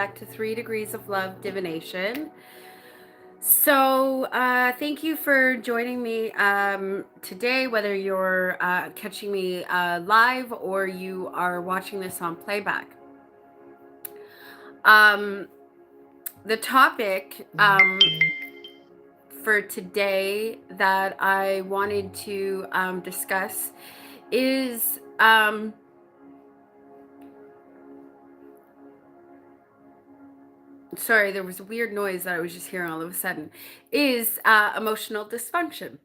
back to 3 Degrees of Love Divination. So, thank you for joining me today, whether you're catching me live or you are watching this on playback. Um, the topic for today that I wanted to discuss is sorry, there was a weird noise that I was just hearing all of a sudden, is emotional dysfunction.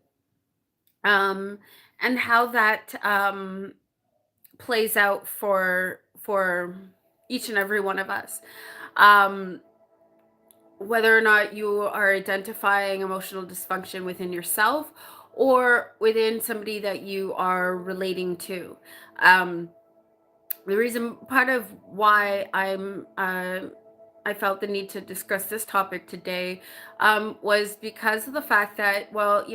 And how that plays out for each and every one of us. Um, whether or not you are identifying emotional dysfunction within yourself or within somebody that you are relating to. The reason, part of why I felt the need to discuss this topic today was because of the fact that, well,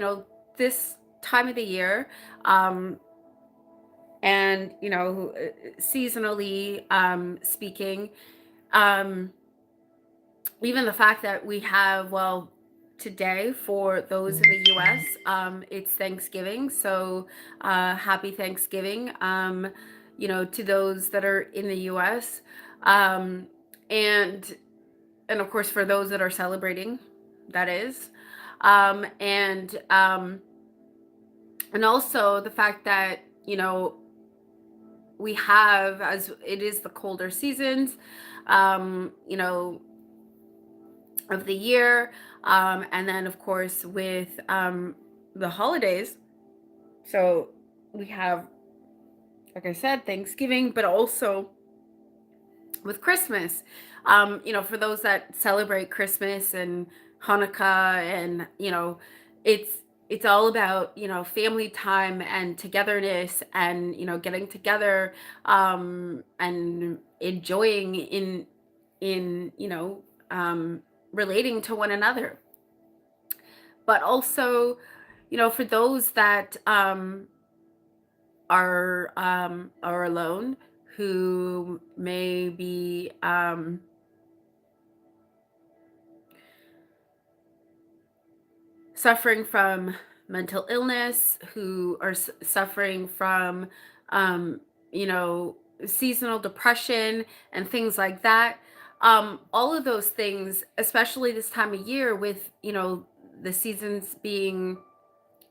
this time of the year, and seasonally speaking, even the fact that we have, well, today for those in the US, it's Thanksgiving. So happy Thanksgiving, to those that are in the US. Um, and and of course for those that are celebrating, that is. And also the fact that, we have, as it is the colder seasons, of the year, and then of course with the holidays. So we have, like I said, Thanksgiving, but also with Christmas. For those that celebrate Christmas and Hanukkah, and it's all about family time and togetherness, and getting together and enjoying in relating to one another. But also, for those that are alone, who may be suffering from mental illness, who are suffering from seasonal depression and things like that. All of those things, especially this time of year, with the seasons being,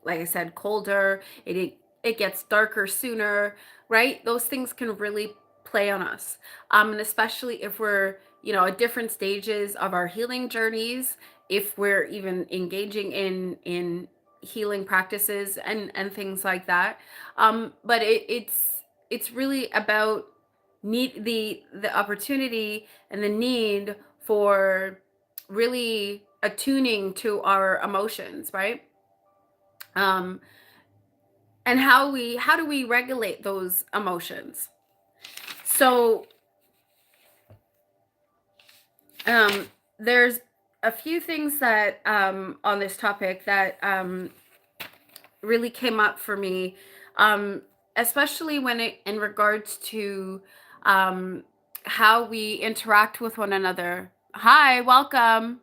like I said, colder, it gets darker sooner, right? Those things can really play on us. And especially if we're, at different stages of our healing journeys, if we're even engaging in healing practices and things like that. But it's really about the opportunity and the need for really attuning to our emotions, right? And how do we regulate those emotions? So there's a few things that on this topic that really came up for me, especially when in regards to how we interact with one another. Hi, welcome.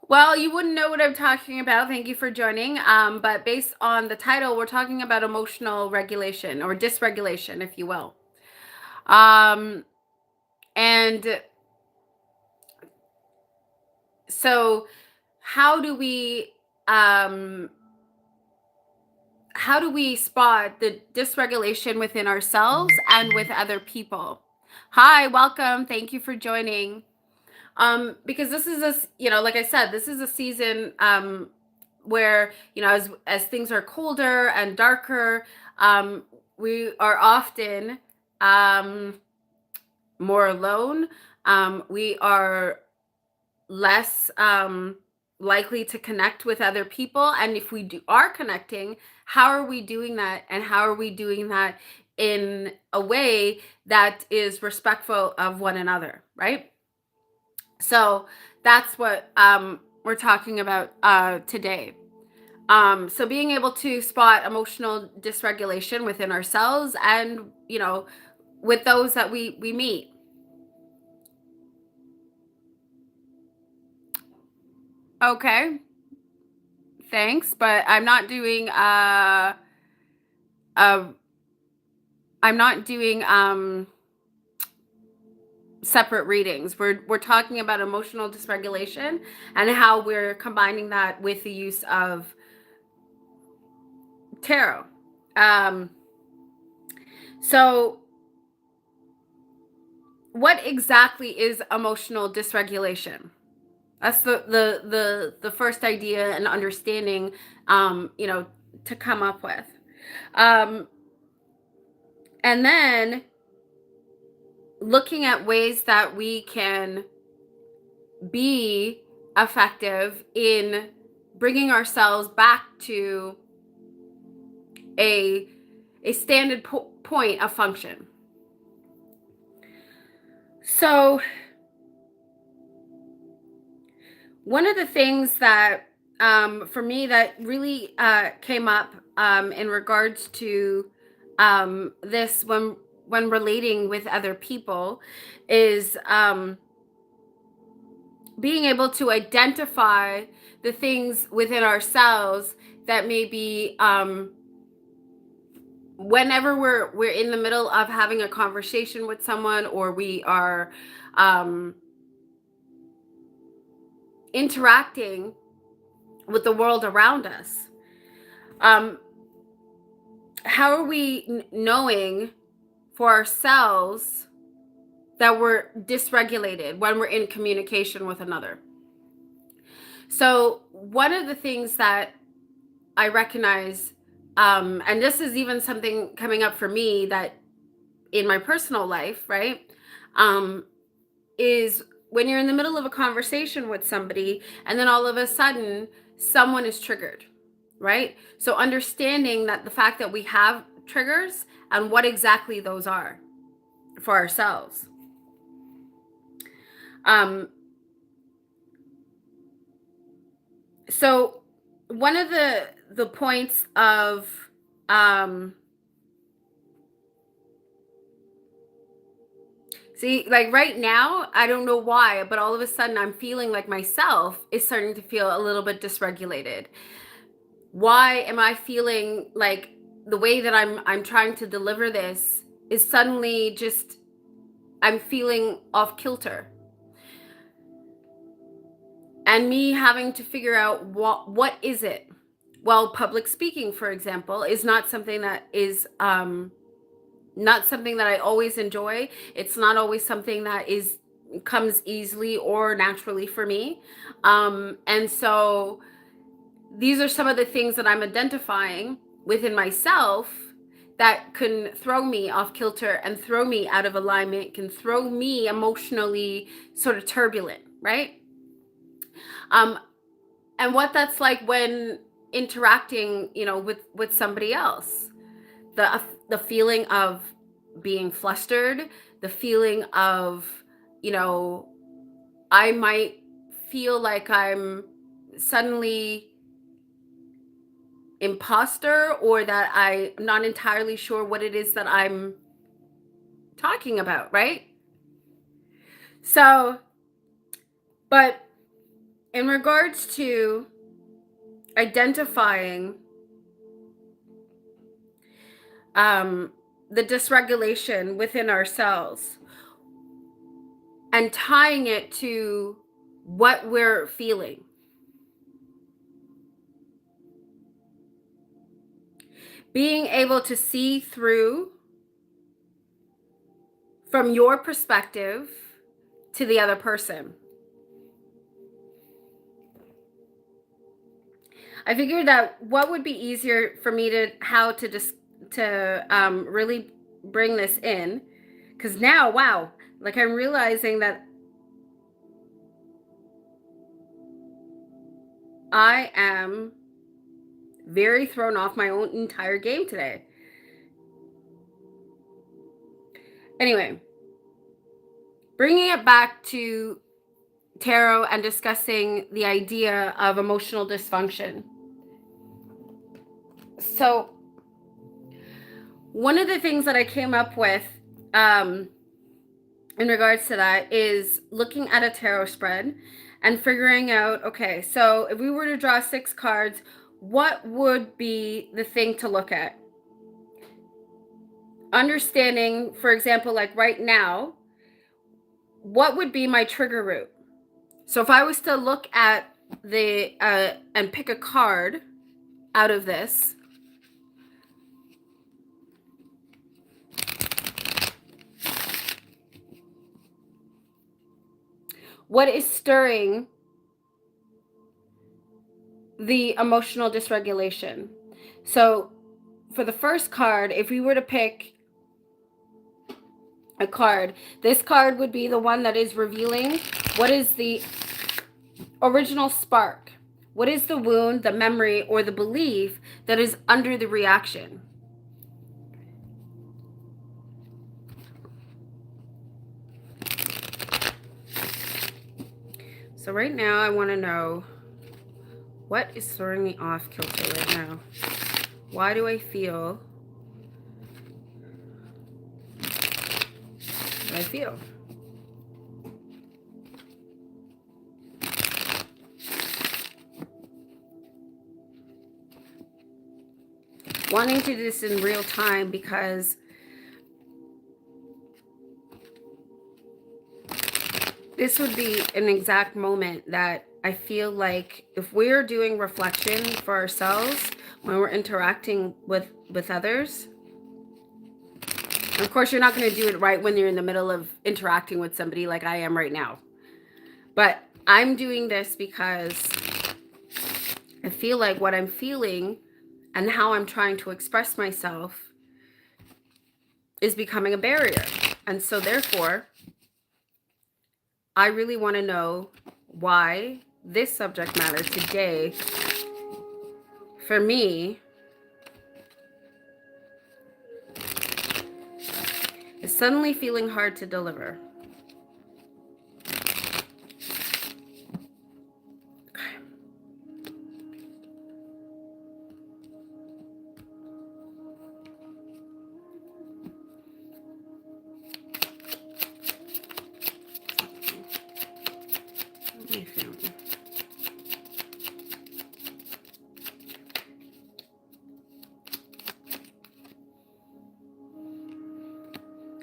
Well, you wouldn't know what I'm talking about. Thank you for joining. But based on the title, we're talking about emotional regulation, or dysregulation, if you will. And so how do we spot the dysregulation within ourselves and with other people? Hi, welcome. Thank you for joining. Because this is like I said, this is a season where, as things are colder and darker, we are often more alone. We are less likely to connect with other people. And if we are connecting, how are we doing that? And how are we doing that in a way that is respectful of one another, right? So that's what we're talking about today. So being able to spot emotional dysregulation within ourselves and, with those that we meet. Okay, thanks, but uh I'm not doing separate readings. We're talking about emotional dysregulation and how we're combining that with the use of tarot. Um so what exactly is emotional dysregulation? That's the first idea and understanding, you know, to come up with. Um, and then looking at ways that we can be effective in bringing ourselves back to a standard point of function. So one of the things that for me that really came up in regards to this when relating with other people is being able to identify the things within ourselves that maybe whenever we're in the middle of having a conversation with someone, or we are interacting with the world around us, how are we knowing for ourselves that we're dysregulated when we're in communication with another? So one of the things that I recognize, and this is even something coming up for me that in my personal life, right, is when you're in the middle of a conversation with somebody and then all of a sudden someone is triggered, right? So understanding that the fact that we have triggers and what exactly those are for ourselves. So one of the points of see, like right now, I don't know why, but all of a sudden I'm feeling like myself is starting to feel a little bit dysregulated. Why am I feeling like the way that I'm trying to deliver this is suddenly just, I'm feeling off kilter? And me having to figure out what is it? Well, public speaking, for example, is not something that is not something that I always enjoy. It's not always something that comes easily or naturally for me. And so these are some of the things that I'm identifying within myself that can throw me off kilter and throw me out of alignment, can throw me emotionally sort of turbulent, right? And what that's like when interacting, you know, with somebody else. The feeling of being flustered, the feeling of, you know, I might feel like I'm suddenly imposter, or that I'm not entirely sure what it is that I'm talking about, right? So, but in regards to identifying the dysregulation within ourselves and tying it to what we're feeling, being able to see through from your perspective to the other person. I figured that what would be easier for me to really bring this in, because now, wow, like I'm realizing that I am very thrown off my own entire game today. Anyway, bringing it back to tarot and discussing the idea of emotional dysfunction. So one of the things that I came up with in regards to that is looking at a tarot spread and figuring out, okay, so if we were to draw 6 cards, what would be the thing to look at? Understanding, for example, like right now, what would be my trigger root? So if I was to look at the and pick a card out of this, what is stirring the emotional dysregulation? So for the first card, if we were to pick a card, this card would be the one that is revealing what is the original spark. What is the wound, the memory, or the belief that is under the reaction? So right now I want to know, what is throwing me off kilter right now? Why do I feel what I feel? Wanting to do this in real time because this would be an exact moment that I feel like if we're doing reflection for ourselves when we're interacting with others, and of course you're not going to do it right when you're in the middle of interacting with somebody like I am right now, but I'm doing this because I feel like what I'm feeling and how I'm trying to express myself is becoming a barrier. And so therefore, I really want to know why this subject matter today, for me, is suddenly feeling hard to deliver.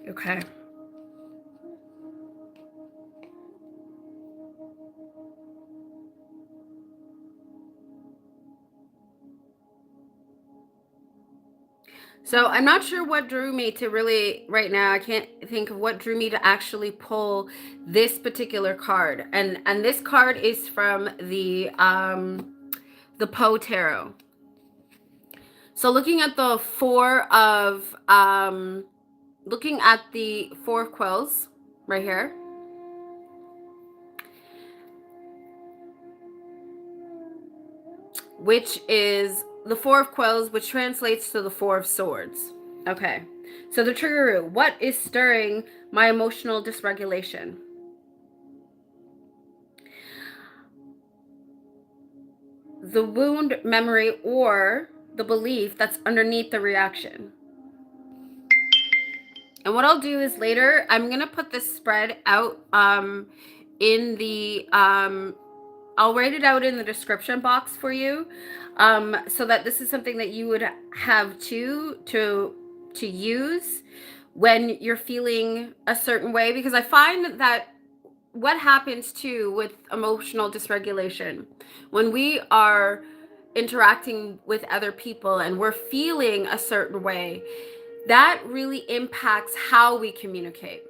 Okay. So I'm not sure what drew me to really, right now, I can't think of what drew me to actually pull this particular card. And this card is from the Poe Tarot. So looking at the Four of Quills right here. Which is the Four of Quills, which translates to the Four of Swords. Okay, so the trigger root. What is stirring my emotional dysregulation? The wound, memory, or the belief that's underneath the reaction. And what I'll do is later, I'm going to put this spread out in the... I'll write it out in the description box for you, so that this is something that you would have to use when you're feeling a certain way, because I find that what happens too with emotional dysregulation, when we are interacting with other people and we're feeling a certain way, that really impacts how we communicate.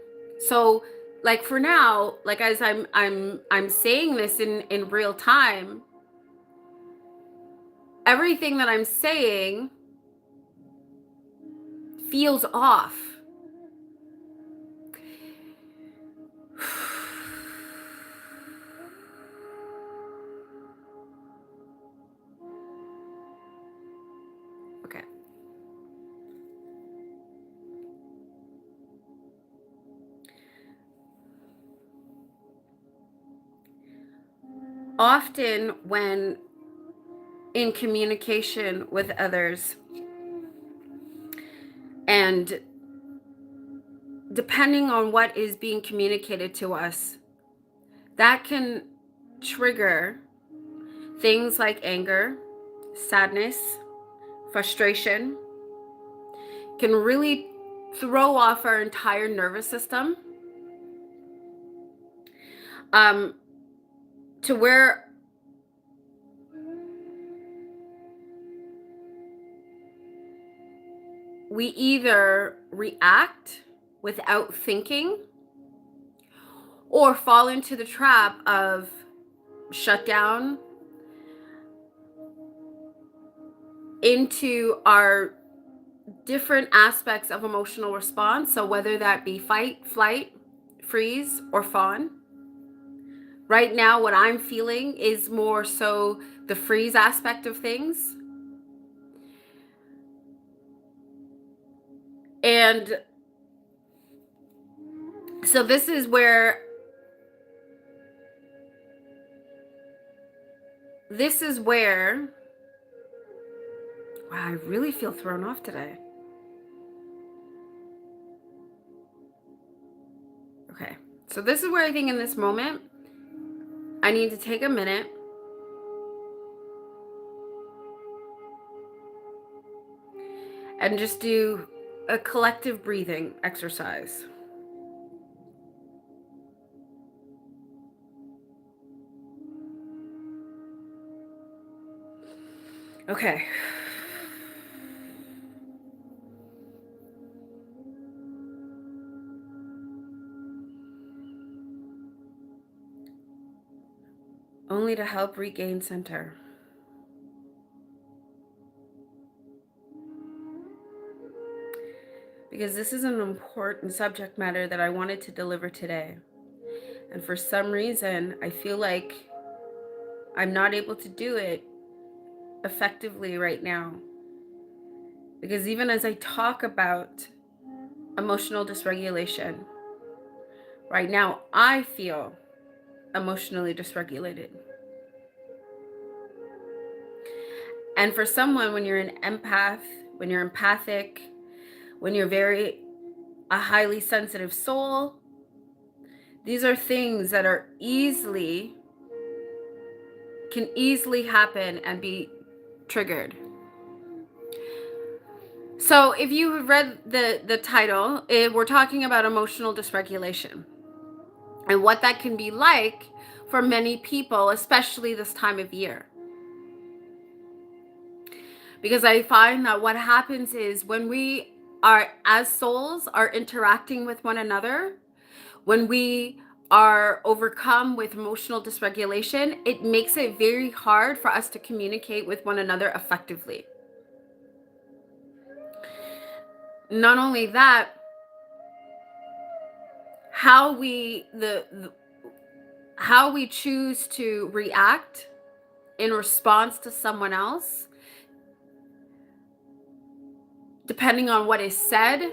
So like for now, like as I'm saying this in real time, everything that I'm saying feels off. Okay. Often when in communication with others and depending on what is being communicated to us, that can trigger things like anger, sadness, frustration, can really throw off our entire nervous system, um, to where we either react without thinking or fall into the trap of shutdown into our different aspects of emotional response. So whether that be fight, flight, freeze, or fawn. Right now, what I'm feeling is more so the freeze aspect of things. And so this is where wow, I really feel thrown off today. Okay. So this is where I think in this moment, I need to take a minute and just do a collective breathing exercise. Okay. Only to help regain center. Because this is an important subject matter that I wanted to deliver today. And for some reason, I feel like I'm not able to do it effectively right now. Because even as I talk about emotional dysregulation, right now I feel emotionally dysregulated. And for someone, when you're an empath, when you're empathic, when you're a highly sensitive soul, these are things that are can easily happen and be triggered. So if you have read the title, we're talking about emotional dysregulation and what that can be like for many people, especially this time of year. Because I find that what happens is when we are, as souls, are interacting with one another, when we are overcome with emotional dysregulation, it makes it very hard for us to communicate with one another effectively. Not only that, how we choose to react in response to someone else, depending on what is said,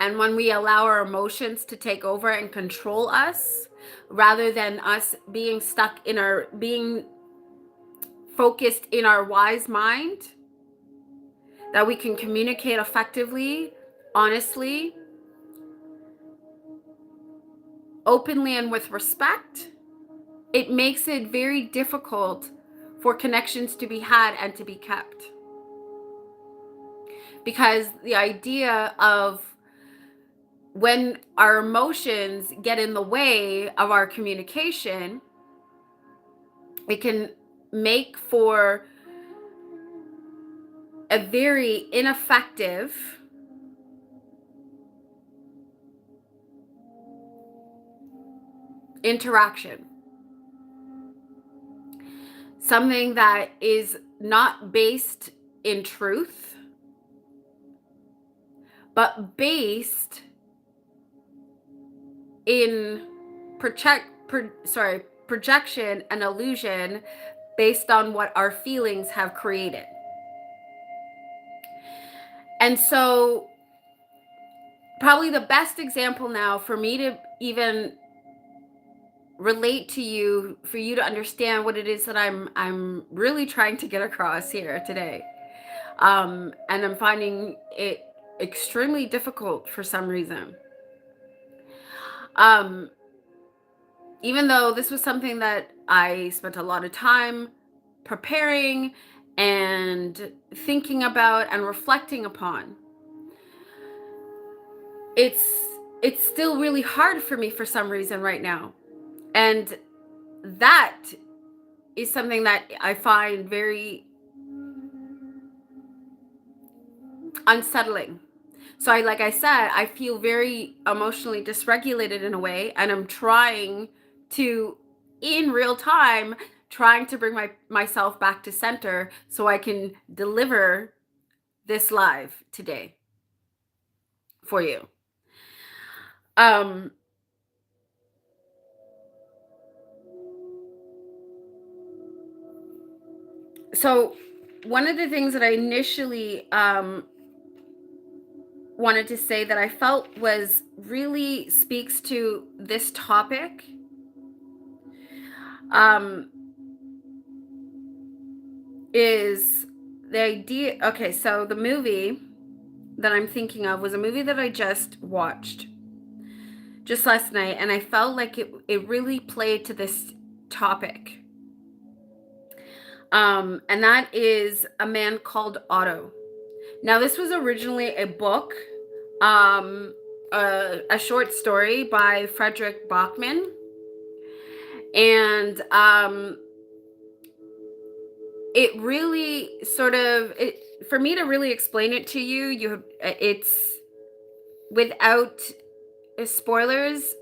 and when we allow our emotions to take over and control us, rather than us being being focused in our wise mind, that we can communicate effectively, honestly, openly, and with respect, it makes it very difficult for connections to be had and to be kept. Because the idea of when our emotions get in the way of our communication, it can make for a very ineffective interaction. Something that is not based in truth, but based in projection and illusion based on what our feelings have created. And so probably the best example now for me to even relate to you, for you to understand what it is that I'm really trying to get across here today. And I'm finding it extremely difficult for some reason. Um, Even though this was something that I spent a lot of time preparing and thinking about and reflecting upon, it's it's still really hard for me for some reason right now. And that is something that I find very unsettling. So like I said, I feel very emotionally dysregulated in a way, and I'm trying to, in real time, trying to bring myself back to center so I can deliver this live today for you. Um so one of the things that I initially wanted to say that I felt was really speaks to this topic um is the idea. Okay, so the movie that I'm thinking of was a movie that I just watched just last night, and I felt like it really played to this topic. And that is A Man Called Otto. Now, this was originally a book, um, a short story by Frederick Bachman, and it really sort of it for me to really explain it to you. It's without spoilers.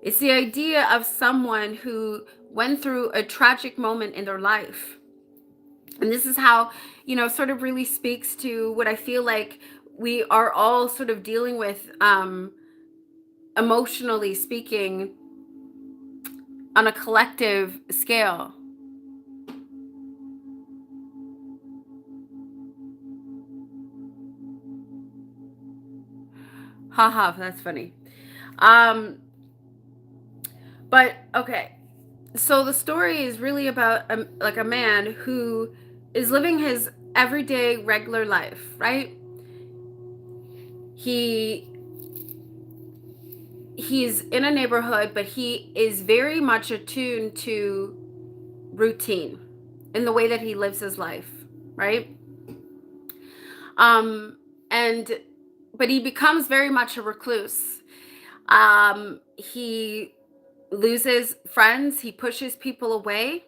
It's the idea of someone who went through a tragic moment in their life. And this is how, sort of really speaks to what I feel like we are all sort of dealing with, emotionally speaking, on a collective scale. Haha, that's funny. Um, but okay. So the story is really about like a man who is living his everyday regular life, right? He he's in a neighborhood, but he is very much attuned to routine in the way that he lives his life, right? Um and but he becomes very much a recluse. He loses friends, he pushes people away,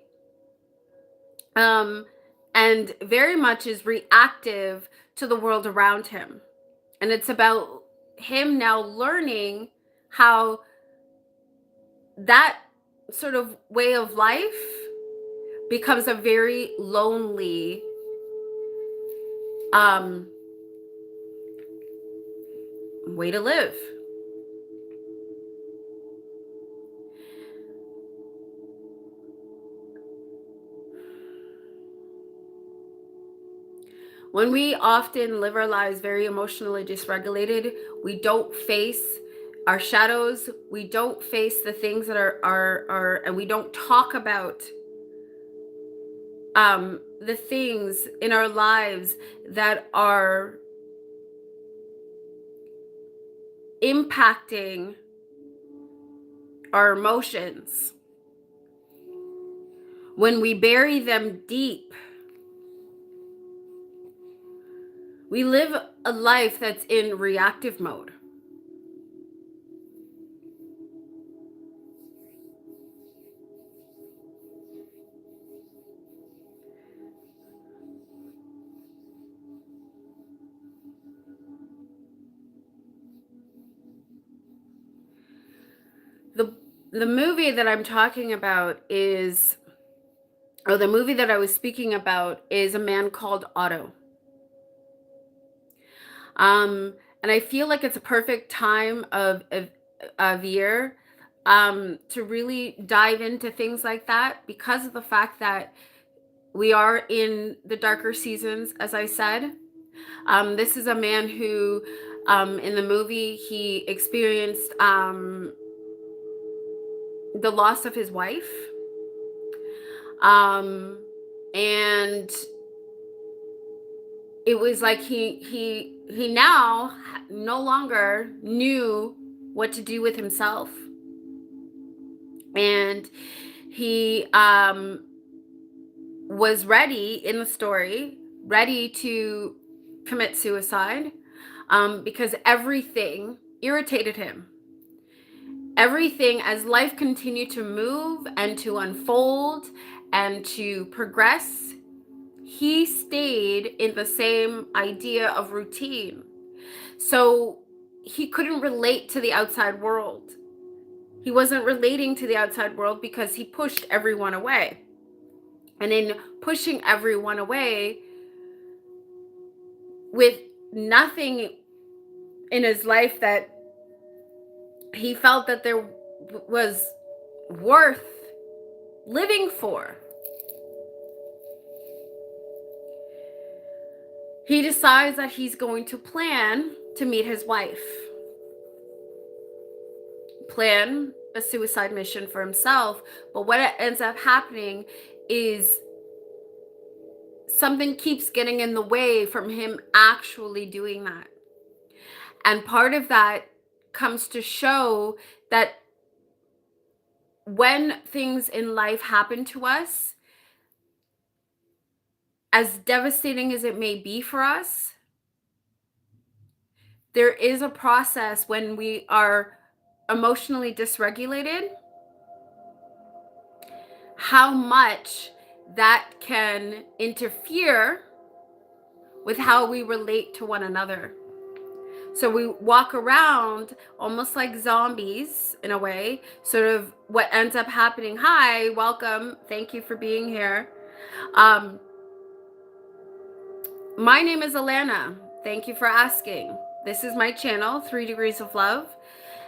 um, and very much is reactive to the world around him. And it's about him now learning how that sort of way of life becomes a very lonely um, way to live. When we often live our lives very emotionally dysregulated, we don't face our shadows, we don't face the things that are and we don't talk about the things in our lives that are impacting our emotions. When we bury them deep, we live a life that's in reactive mode. The the movie that I'm talking about is or the movie that I was speaking about is A Man Called Otto. And I feel like it's a perfect time of year to really dive into things like that because of the fact that we are in the darker seasons, as I said. This is a man who, in the movie, he experienced the loss of his wife. And it was like he now no longer knew what to do with himself. And he was ready in the story, ready to commit suicide, because everything irritated him. Everything, as life continued to move and to unfold and to progress, he stayed in the same idea of routine. So he couldn't relate to the outside world. He wasn't relating to the outside world because he pushed everyone away. And in pushing everyone away, with nothing in his life that he felt that there was worth living for, he decides that he's going to plan to meet his wife, plan a suicide mission for himself. But what ends up happening is something keeps getting in the way from him actually doing that. And part of that comes to show that when things in life happen to us, as devastating as it may be for us, there is a process when we are emotionally dysregulated, how much that can interfere with how we relate to one another. So we walk around almost like zombies in a way. Sort of what ends up happening. Hi, welcome. Thank you for being here. My name is Alana. Thank you for asking. This is my channel, 3 Degrees of Love,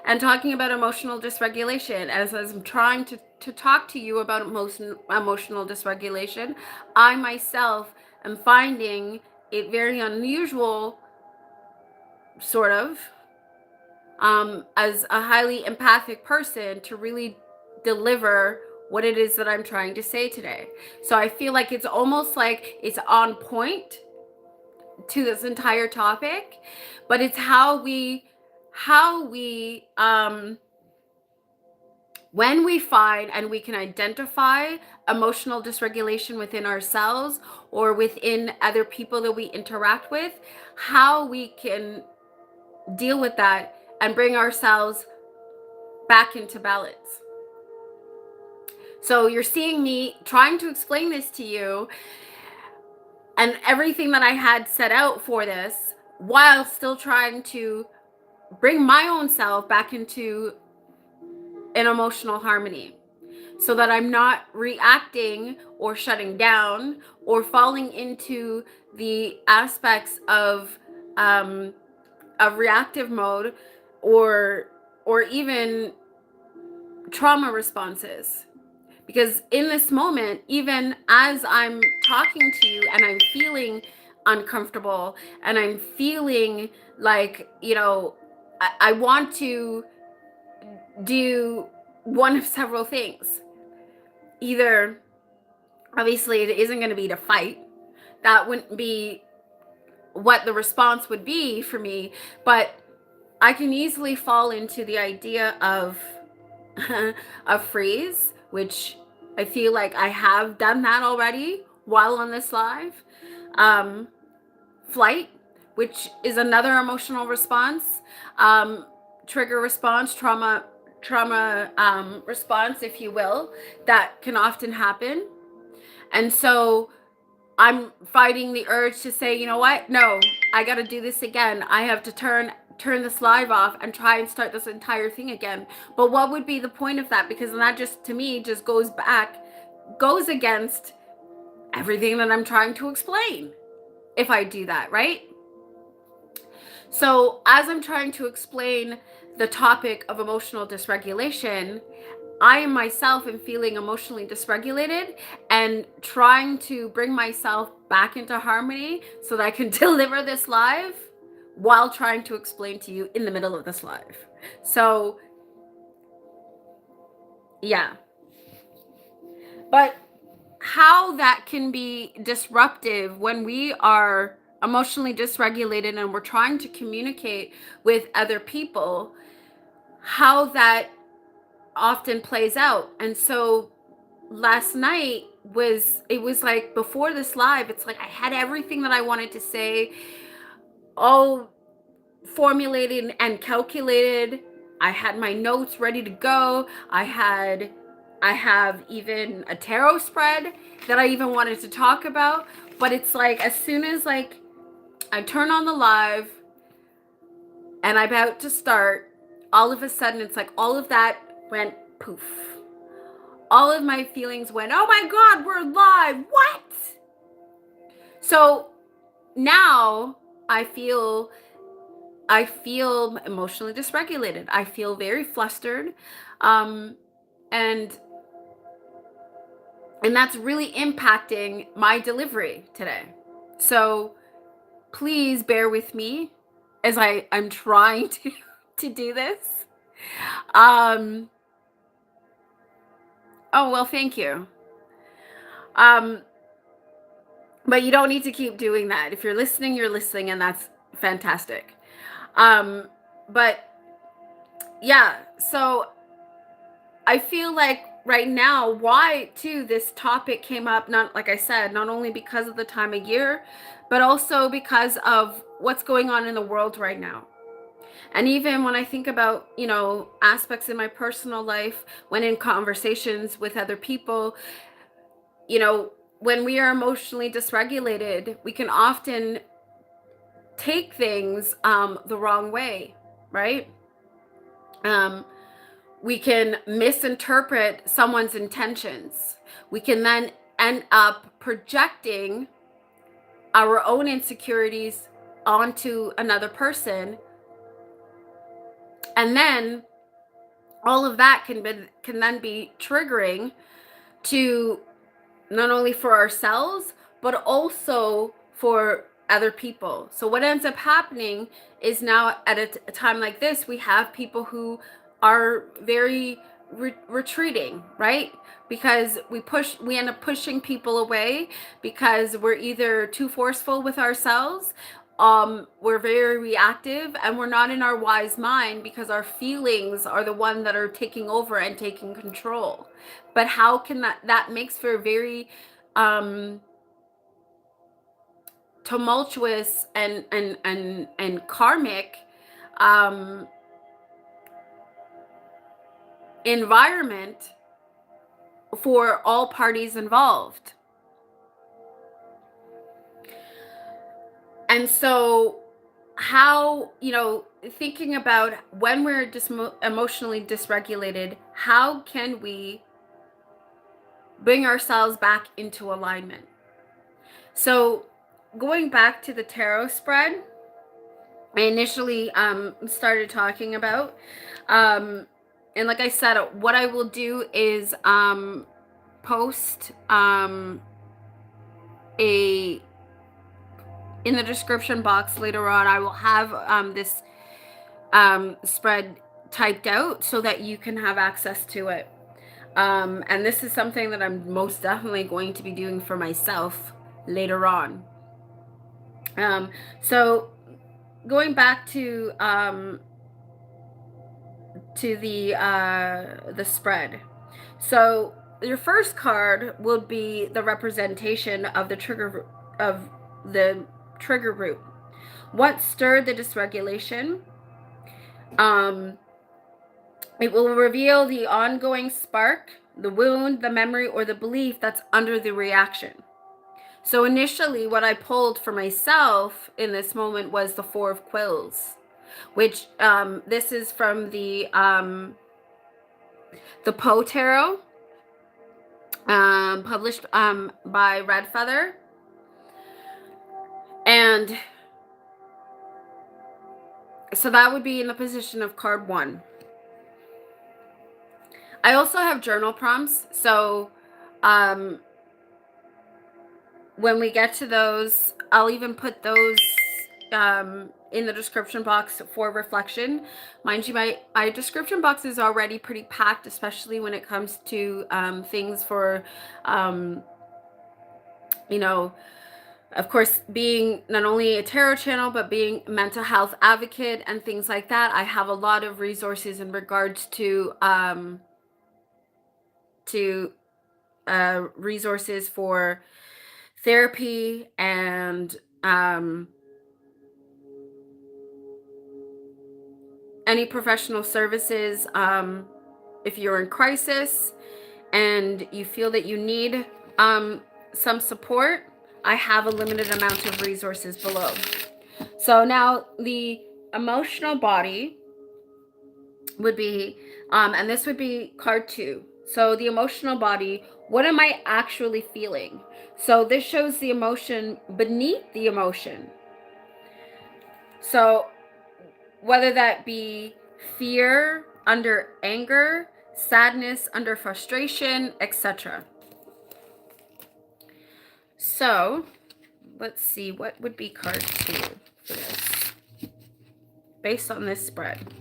and talking about emotional dysregulation. As I'm trying to talk to you about emotional dysregulation, I myself am finding it very unusual, sort of, as a highly empathic person, to really deliver what it is that I'm trying to say today. So I feel like it's almost like it's on point to this entire topic, but it's how we when we find and we can identify emotional dysregulation within ourselves or within other people that we interact with, how we can deal with that and bring ourselves back into balance. So you're seeing me trying to explain this to you and everything that I had set out for this, while still trying to bring my own self back into an emotional harmony, so that I'm not reacting or shutting down or falling into the aspects of reactive mode or even trauma responses. Because in this moment, even as I'm talking to you and I'm feeling uncomfortable and I'm feeling like, I want to do one of several things. Either, obviously, it isn't going to be to fight. That wouldn't be what the response would be for me. But I can easily fall into the idea of a freeze, which I feel like I have done that already while on this live. Flight, which is another emotional response. Trigger response, trauma response, if you will, that can often happen. And so I'm fighting the urge to say, you know what? No, I got to do this again. I have to turn this live off and try and start this entire thing again. But what would be the point of that? Because that just, to me, just goes against everything that I'm trying to explain if I do that, right? So as I'm trying to explain the topic of emotional dysregulation, I myself am feeling emotionally dysregulated and trying to bring myself back into harmony so that I can deliver this live while trying to explain to you in the middle of this live. So, yeah. But how that can be disruptive when we are emotionally dysregulated and we're trying to communicate with other people, how that often plays out. And so last night was like, before this live, it's like I had everything that I wanted to say all formulated and calculated. I had my notes ready to go. I have even a tarot spread that I even wanted to talk about. But it's like, as soon as like I turn on the live and I'm about to start, all of a sudden it's like all of that went poof. All of my feelings went, oh my God, we're live. What? So now I feel emotionally dysregulated. I feel very flustered. Um, and that's really impacting my delivery today. So please bear with me as I'm trying to do this. Oh, well, thank you. But you don't need to keep doing that. If you're listening, and that's fantastic. But yeah, so I feel like right now, why too this topic came up, not like I said, not only because of the time of year, but also because of what's going on in the world right now. And even when I think about, aspects in my personal life, when in conversations with other people, when we are emotionally dysregulated, we can often take things the wrong way, right? We can misinterpret someone's intentions. We can then end up projecting our own insecurities onto another person. And then all of that can then be triggering to not only for ourselves, but also for other people. So what ends up happening is now at a time like this, we have people who are very retreating, right? Because we end up pushing people away because we're either too forceful with ourselves, we're very reactive, and we're not in our wise mind because our feelings are the one that are taking over and taking control. But how can that makes for a very tumultuous and karmic environment for all parties involved. And so how, thinking about when we're emotionally dysregulated, how can we bring ourselves back into alignment? So going back to the tarot spread I initially started talking about, and like I said, what I will do is post a in the description box later on. I will have this spread typed out so that you can have access to it. And this is something that I'm most definitely going to be doing for myself later on. So going back to the spread. So your first card will be the representation of the trigger root. What stirred the dysregulation? It will reveal the ongoing spark, the wound, the memory, or the belief that's under the reaction. So initially, what I pulled for myself in this moment was the Four of Quills, which this is from the Poe Tarot, published by Red Feather. And so that would be in the position of card 1. I also have journal prompts, so when we get to those, I'll even put those in the description box for reflection. Mind you, my description box is already pretty packed, especially when it comes to things for Of course, being not only a tarot channel, but being a mental health advocate and things like that, I have a lot of resources in regards to resources for therapy and any professional services. If you're in crisis and you feel that you need some support, I have a limited amount of resources below. So now the emotional body would be, and this would be card 2. So the emotional body, what am I actually feeling? So this shows the emotion beneath the emotion. So whether that be fear under anger, sadness under frustration, etc. So let's see, what would be card 2 for this, based on this spread?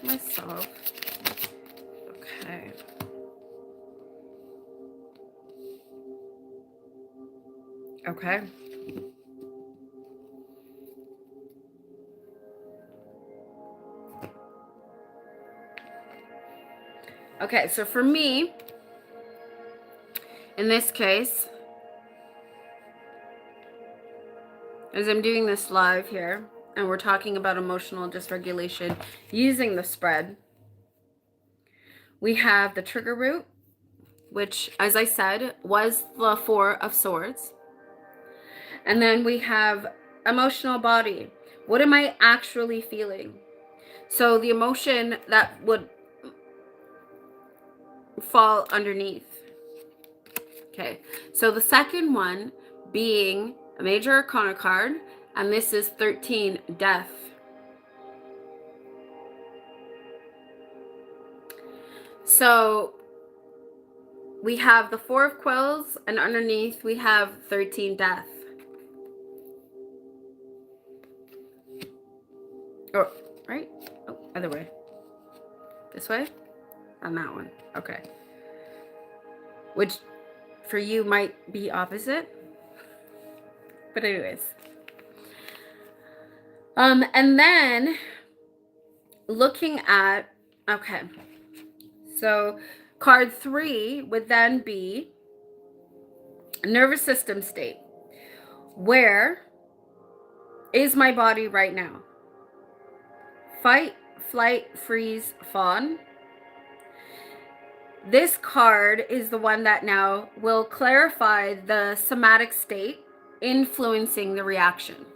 Myself. Okay. Okay. Okay, so for me, in this case, as I'm doing this live here, and we're talking about emotional dysregulation using the spread, we have the trigger root, which, as I said, was the 4 of Swords. And then we have emotional body. What am I actually feeling? So the emotion that would fall underneath. Okay, so the second one being a major arcana card, and this is 13, death. So we have the 4 of quills, and underneath we have 13, death. Or, right? Oh, other way. This way? On that one. Okay. Which for you might be opposite. But anyways. And then looking at, okay. So card 3 would then be nervous system state. Where is my body right now? Fight, flight, freeze, fawn. This card is the one that now will clarify the somatic state influencing the reaction.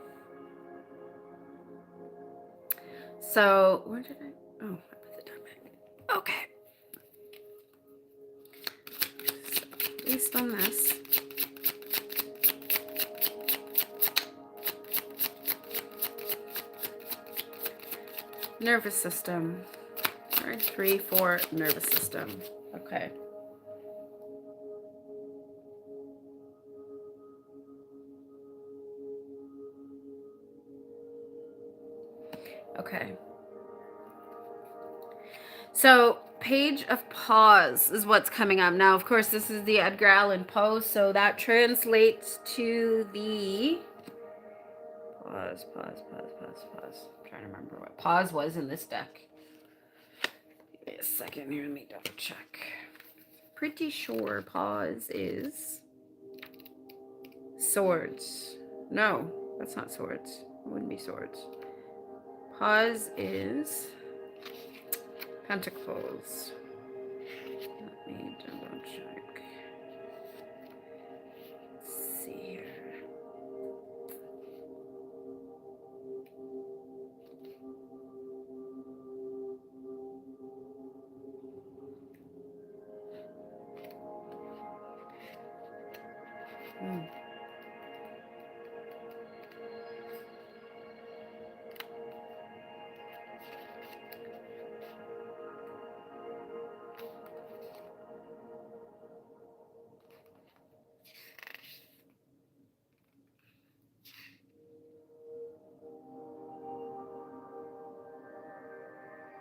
So where did I? Oh, I put the time back. Okay. So based on this, nervous system. All right, 3, 4, nervous system. Okay. Okay. So page of pause is what's coming up. Now, of course, this is the Edgar Allan Poe, so that translates to the pause. I'm trying to remember what pause was in this deck. Give me a second here, let me double check. Pretty sure pause is swords. No, that's not swords. It wouldn't be swords. Pause is pentacles. Let me double check. Let's see here.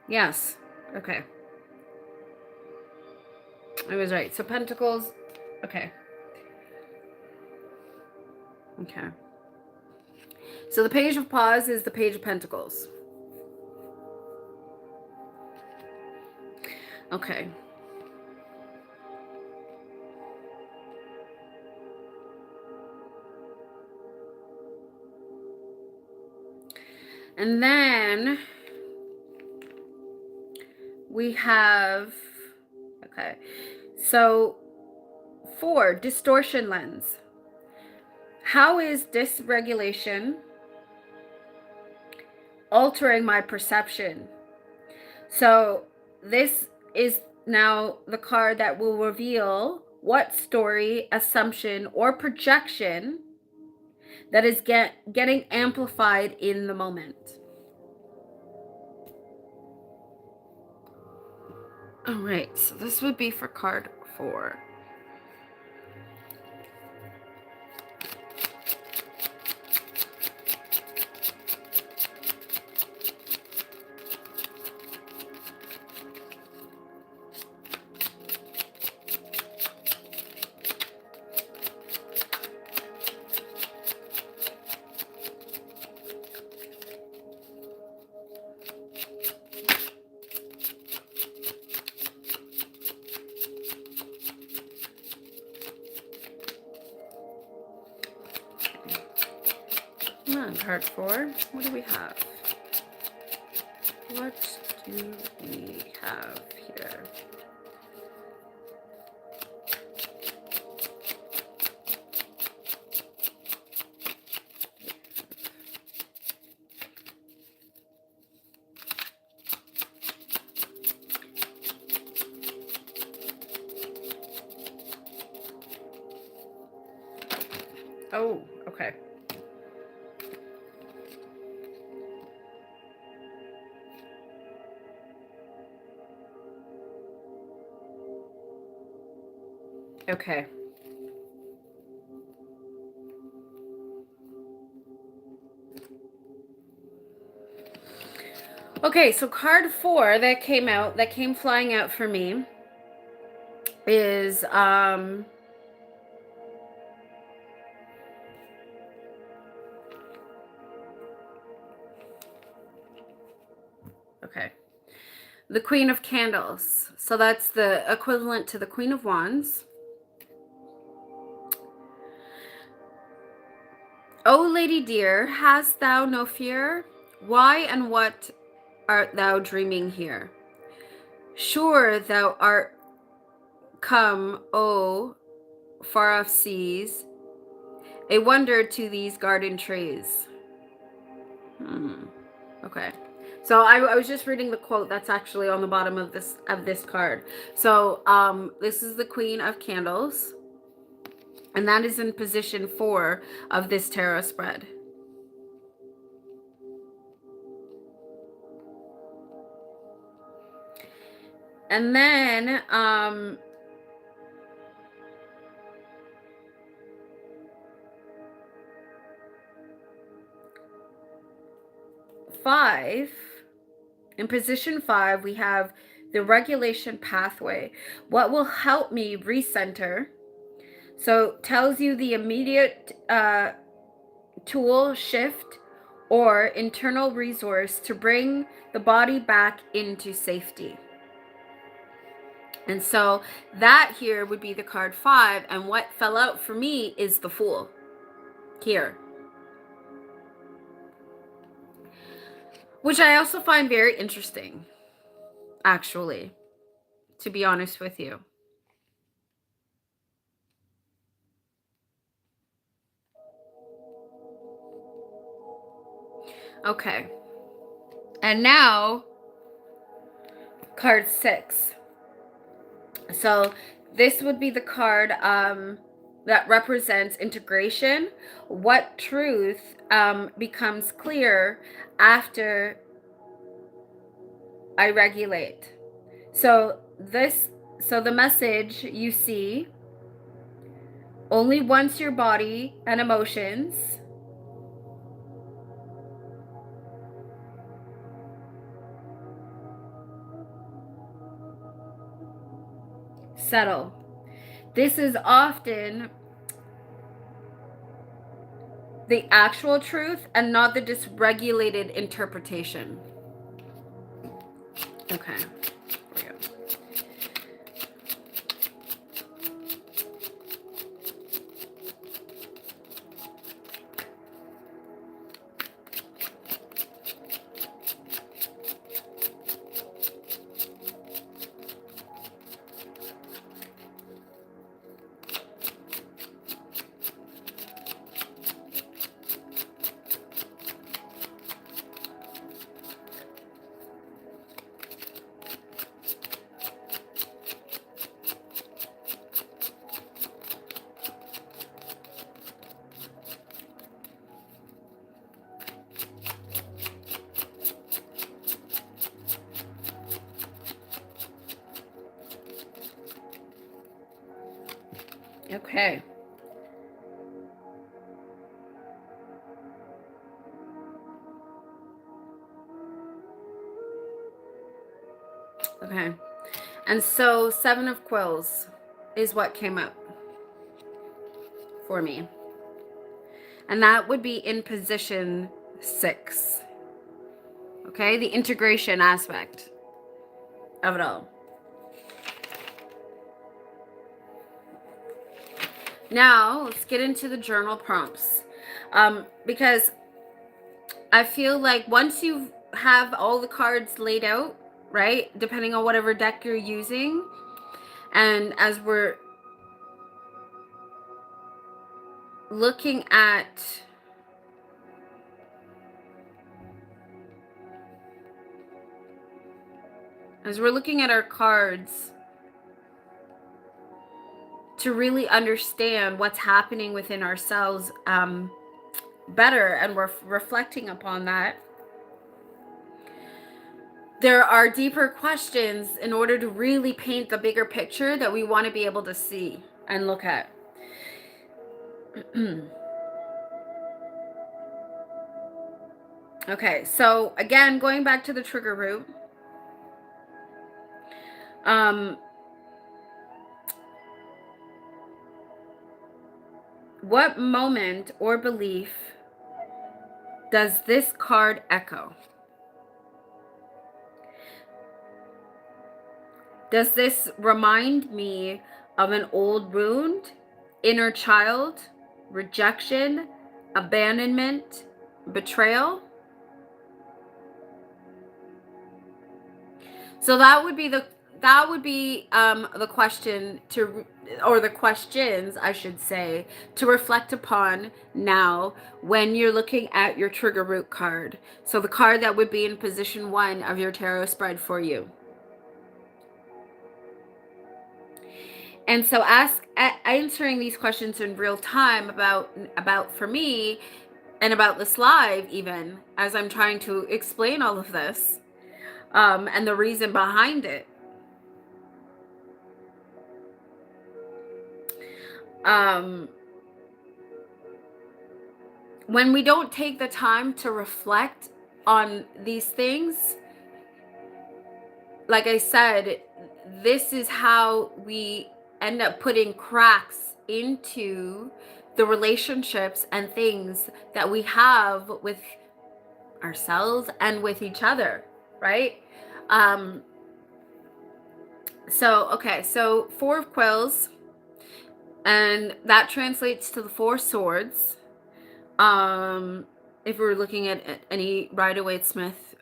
Yes. Okay. I was right. So pentacles. Okay. Okay. So the page of paws is the page of pentacles. Okay. And then we have, okay, so 4, distortion lens. How is dysregulation altering my perception? So this is now the card that will reveal what story, assumption, or projection that is getting amplified in the moment. All right, so this would be for card 4. Come on, card 4. What do we have? What do we have here? Oh, okay. Okay. Okay, so card 4 that came flying out for me is okay. The Queen of Candles. So that's the equivalent to the Queen of Wands. O Lady dear, hast thou no fear? Why and what art thou dreaming here? Sure thou art come, O far off seas, a wonder to these garden trees. Okay. So I was just reading the quote that's actually on the bottom of this card. So this is the Queen of Candles, and that is in position 4 of this tarot spread. And then 5, in position 5, we have the regulation pathway. What will help me recenter? So tells you the immediate tool shift or internal resource to bring the body back into safety. And so that here would be the card 5. And what fell out for me is the Fool here, which I also find very interesting, actually, to be honest with you. Okay. And now, card 6. So this would be the card that represents integration. What truth becomes clear after I regulate? So the message you see, only once your body and emotions settle. This is often the actual truth and not the dysregulated interpretation. Okay. Here we go. Okay. Okay. And so 7 of quills is what came up for me. And that would be in position 6. Okay, the integration aspect of it all. Now, let's get into the journal prompts. Because I feel like once you have all the cards laid out, right, depending on whatever deck you're using, and as we're looking at our cards to really understand what's happening within ourselves better, and we're reflecting upon that, there are deeper questions in order to really paint the bigger picture that we want to be able to see and look at. Okay, so again, going back to the trigger root, what moment or belief does this card echo? Does this remind me of an old wound, inner child, rejection, abandonment, betrayal? So that would be the question to, or the questions, I should say, to reflect upon now when you're looking at your trigger root card. So the card that would be in position 1 of your tarot spread for you. And so answering these questions in real time about for me, and about this live, even as I'm trying to explain all of this, and the reason behind it. When we don't take the time to reflect on these things, like I said, this is how we end up putting cracks into the relationships and things that we have with ourselves and with each other, right? So 4 of quills, and that translates to the 4 swords. If we're looking at any Rider-Waite-Smith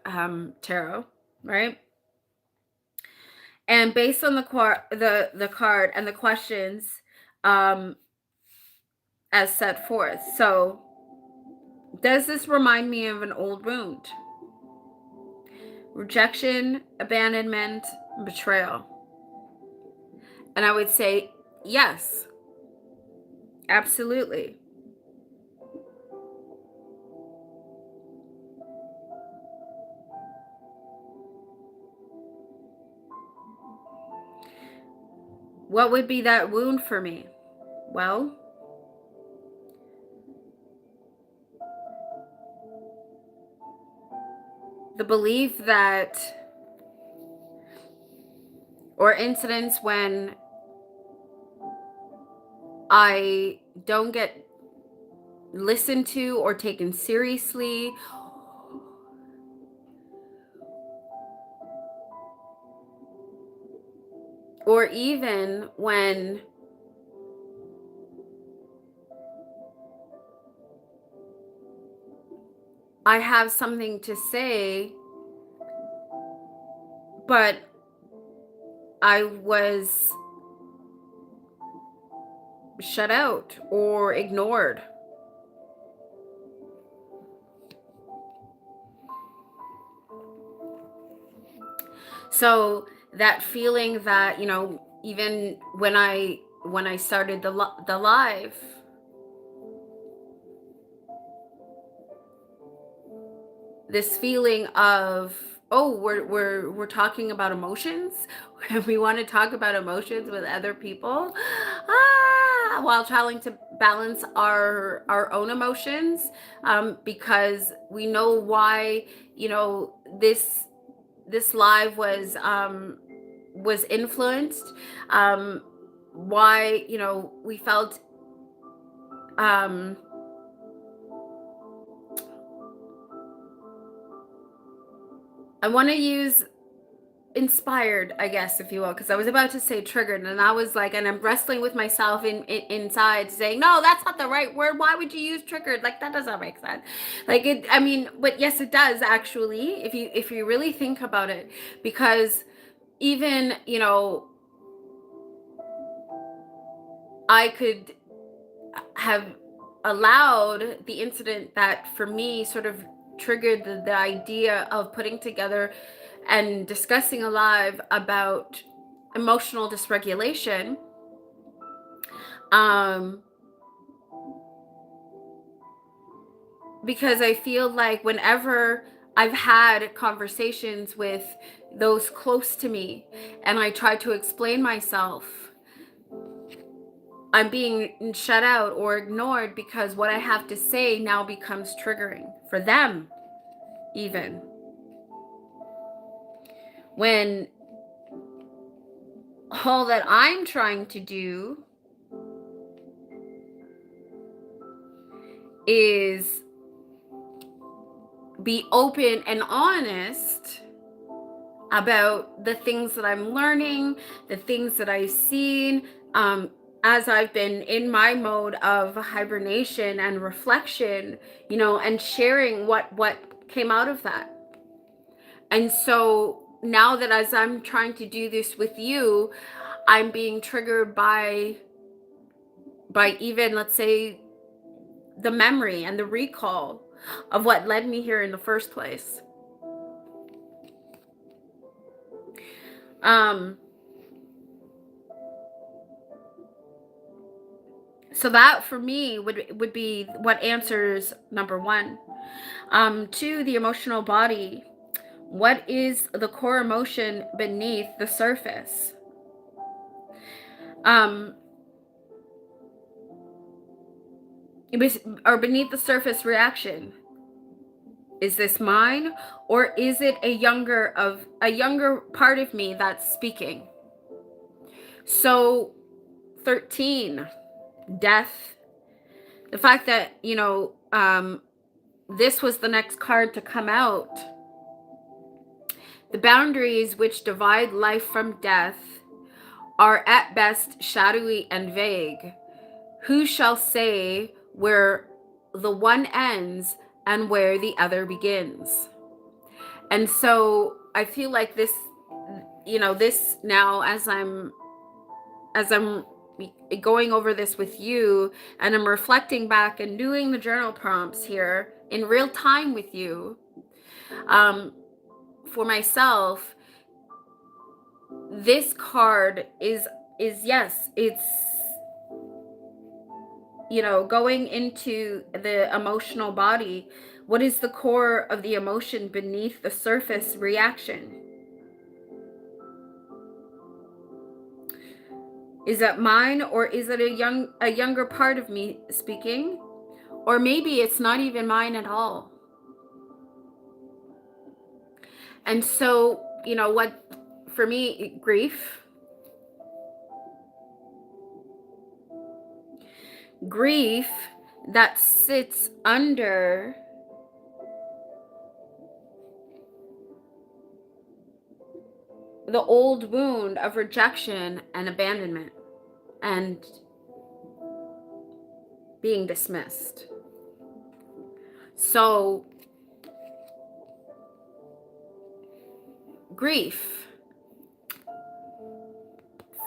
tarot, right? And based on the card and the questions as set forth. So, does this remind me of an old wound? Rejection, abandonment, betrayal. And I would say yes, absolutely. What would be that wound for me? Well, the belief that, or incidents when I don't get listened to or taken seriously, or even when I have something to say, but I was shut out or ignored. So that feeling that, even when I started the live, this feeling of, oh, we're talking about emotions. We want to talk about emotions with other people, while trying to balance our own emotions, because we know why, this live was influenced, why, we felt, um I want to use inspired, I guess, if you will, because I was about to say triggered, and I was like, and I'm wrestling with myself inside, saying, no, that's not the right word. Why would you use triggered? Like, that doesn't make sense. Like, it, I mean, but yes, it does, actually, if you really think about it, because even, I could have allowed the incident that for me sort of triggered the idea of putting together and discussing alive about emotional dysregulation, um because I feel like whenever I've had conversations with those close to me and I try to explain myself, I'm being shut out or ignored because what I have to say now becomes triggering for them, even when all that I'm trying to do is be open and honest about the things that I'm learning, the things that I've seen, as I've been in my mode of hibernation and reflection, and sharing what came out of that. And so now that as I'm trying to do this with you, I'm being triggered by even, let's say, the memory and the recall of what led me here in the first place. So that for me would be what answers number one. Two, the emotional body. What is the core emotion beneath the surface? Or beneath the surface reaction. Is this mine, or is it a younger part of me that's speaking? So 13, death. The fact that, this was the next card to come out. The boundaries which divide life from death are at best shadowy and vague. Who shall say where the one ends and where the other begins? And so I feel like this, this now, as I'm going over this with you and I'm reflecting back and doing the journal prompts here in real time with you, for myself, this card is yes, it's, going into the emotional body. What is the core of the emotion beneath the surface reaction? Is that mine, or is it a younger part of me speaking? Or maybe it's not even mine at all. And so, what, for me, grief, grief that sits under the old wound of rejection and abandonment and being dismissed. So, grief,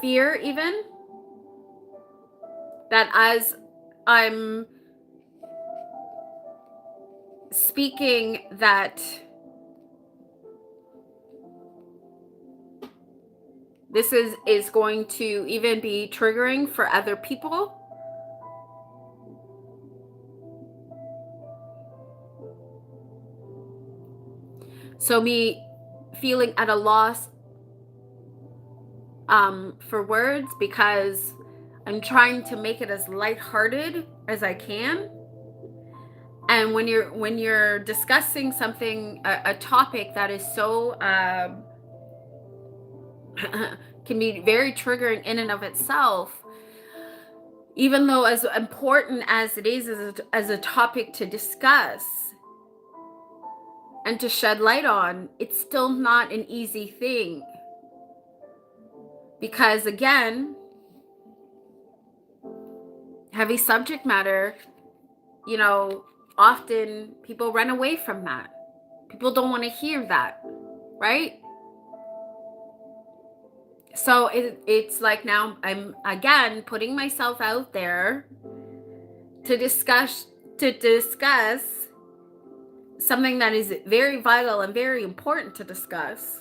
fear, even that as I'm speaking, that this is going to even be triggering for other people. So me feeling at a loss for words, because I'm trying to make it as lighthearted as I can. And when you're discussing something, a topic that is so can be very triggering in and of itself, even though as important as it is as a topic to discuss and to shed light on, it's still not an easy thing. Because again, heavy subject matter, often people run away from that. People don't want to hear that, right? So it's like now I'm again putting myself out there to discuss something that is very vital and very important to discuss.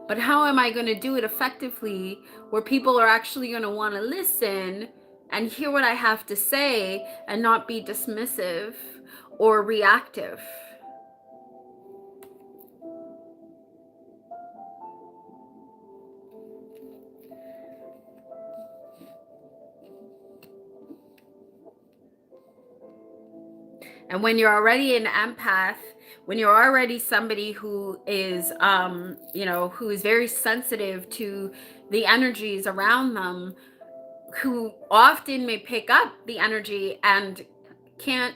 But how am I going to do it effectively where people are actually going to want to listen and hear what I have to say and not be dismissive or reactive? And when you're already an empath, when you're already somebody who is, who is very sensitive to the energies around them, who often may pick up the energy and can't,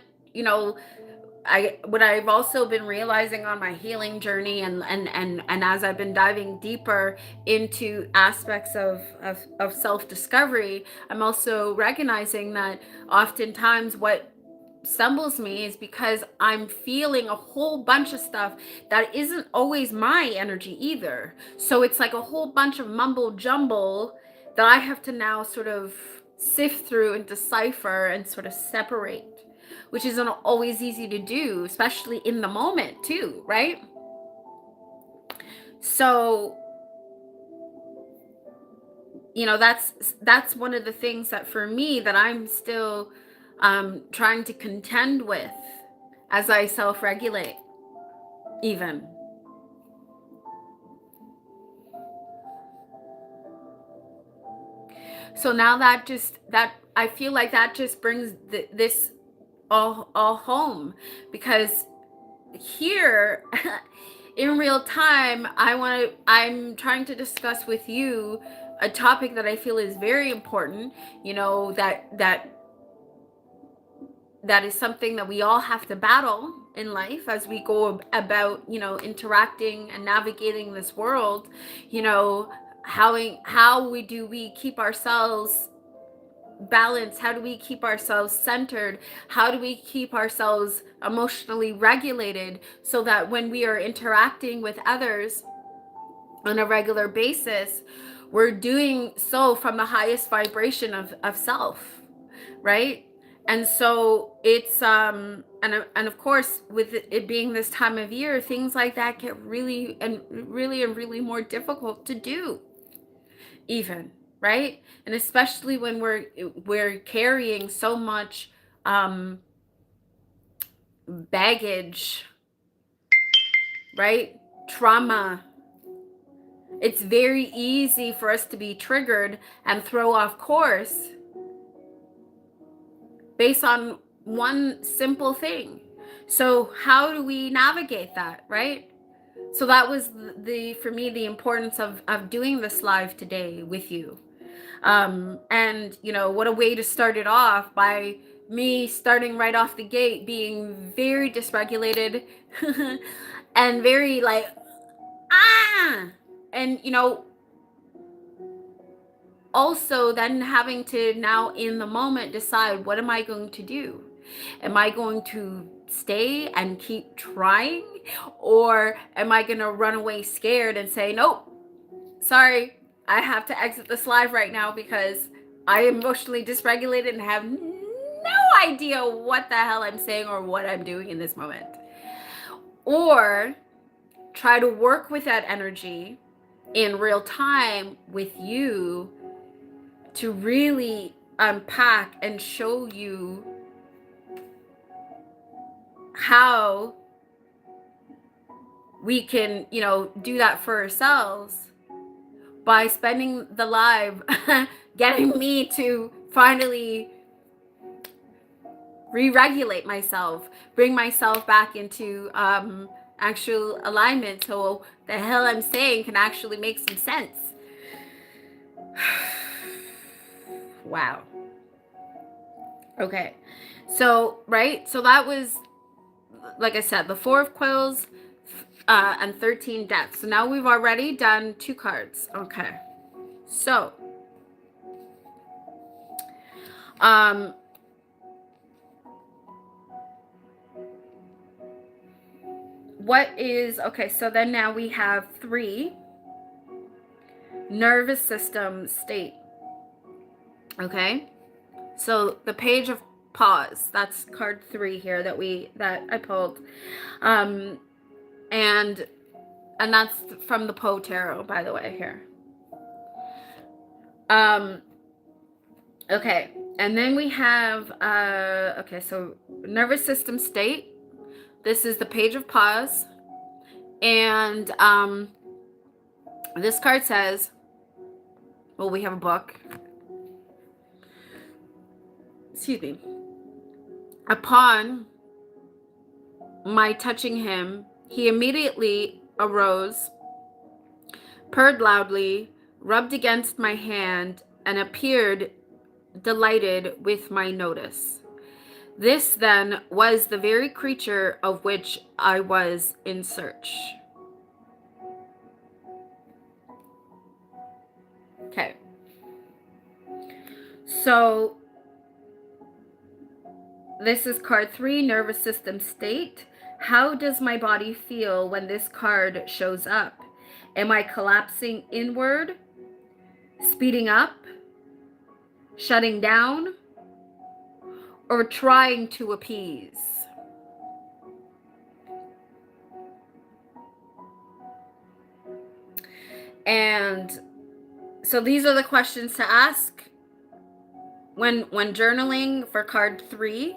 what I've also been realizing on my healing journey and as I've been diving deeper into aspects of self-discovery, I'm also recognizing that oftentimes what stumbles me is because I'm feeling a whole bunch of stuff that isn't always my energy either. So it's like a whole bunch of mumble jumble that I have to now sort of sift through and decipher and sort of separate, which isn't always easy to do, especially in the moment too, right? So, that's one of the things that for me that I'm still trying to contend with as I self-regulate even. So now that I feel like that just brings this all home, because here in real time I'm trying to discuss with you a topic that I feel is very important, that is something that we all have to battle in life as we go about, interacting and navigating this world. How we keep ourselves balanced? How do we keep ourselves centered? How do we keep ourselves emotionally regulated so that when we are interacting with others on a regular basis, we're doing so from the highest vibration of self, right? And so it's and of course, with it being this time of year, things like that get really more difficult to do even, right? And especially when we're carrying so much baggage, right? Trauma. It's very easy for us to be triggered and throw off course based on one simple thing. So how do we navigate that, right? So that was for me, the importance of doing this live today with you. And, what a way to start it off by me starting right off the gate being very dysregulated and very like, ah, and, also then having to now in the moment decide, what am I going to do? Am I going to stay and keep trying, or am I going to run away scared and say, nope, sorry, I have to exit this live right now because I am emotionally dysregulated and have no idea what the hell I'm saying or what I'm doing in this moment? Or try to work with that energy in real time with you to really unpack and show you how we can, do that for ourselves by spending the live getting me to finally re-regulate myself, bring myself back into actual alignment, so the hell I'm saying can actually make some sense. Wow. Okay. So that was, like I said, the 4 of Quills and 13 Deaths. So now we've already done 2 cards. Okay. So what is, okay, so then now we have 3, nervous system state. Okay, so the Page of Pause, that's card 3 here that I pulled, and that's from the Poe Tarot, by the way, here. Okay, and then we have okay, so nervous system state. This is the Page of Pause, and this card says, well, we have a book. Excuse me. Upon my touching him, he immediately arose, purred loudly, rubbed against my hand, and appeared delighted with my notice. This then was the very creature of which I was in search. Okay. So this is card 3, nervous system state. How does my body feel when this card shows up? Am I collapsing inward, speeding up, shutting down, or trying to appease? And so these are the questions to ask when journaling for card 3.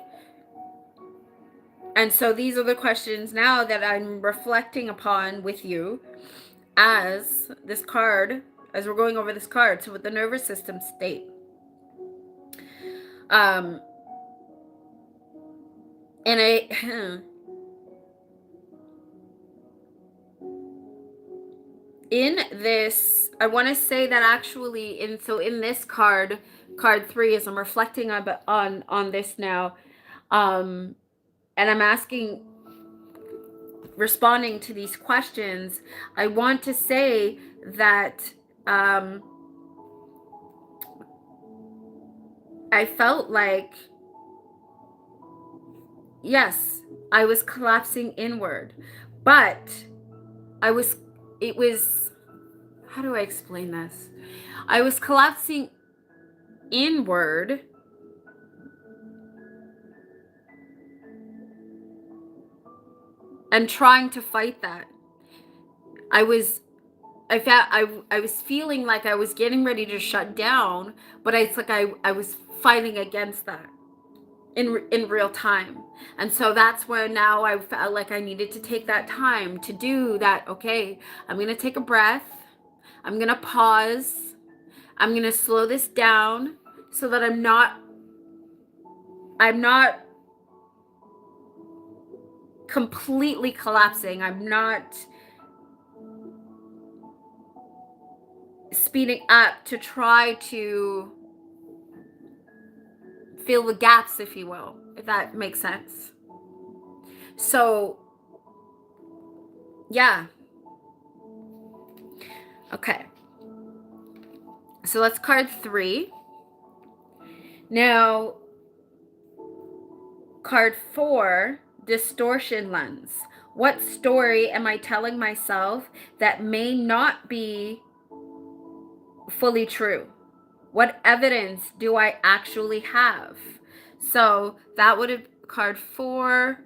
And so these are the questions now that I'm reflecting upon with you as this card, as we're going over this card. So with the nervous system state, and in this, I want to say that actually in this card 3, as I'm reflecting on this now, and I'm responding to these questions, I want to say that I felt like, yes, I was collapsing inward, but it was, how do I explain this? I was collapsing inward and trying to fight that. I was feeling like I was getting ready to shut down, but it's like I was fighting against that in real time. And so that's where now I felt like I needed to take that time to do that. Okay, I'm going to take a breath. I'm going to pause. I'm going to slow this down so that I'm not completely collapsing. I'm not speeding up to try to fill the gaps, if you will, if that makes sense. So, yeah. Okay. So let's card 3. Now, card 4, Distortion Lens. What story am I telling myself that may not be fully true? What evidence do I actually have? So that would have card 4.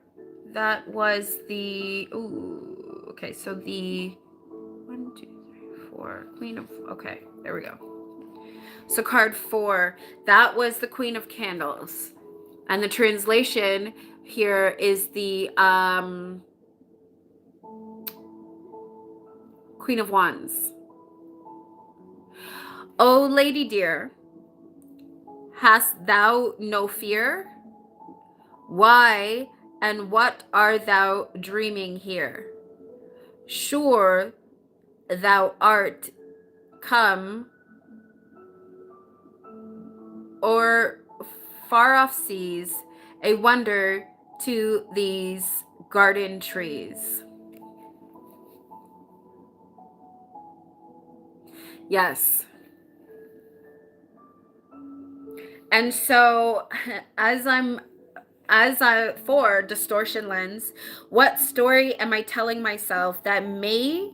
That was the, ooh, okay, so the 1, 2, 3, 4, Queen of, okay, there we go. So card 4, that was the Queen of Candles. And the translation here is the Queen of Wands. O lady dear, hast thou no fear? Why and what art thou dreaming here? Sure thou art come or far off seas, a wonder to these garden trees. Yes. And so for Distortion Lens, what story am I telling myself that may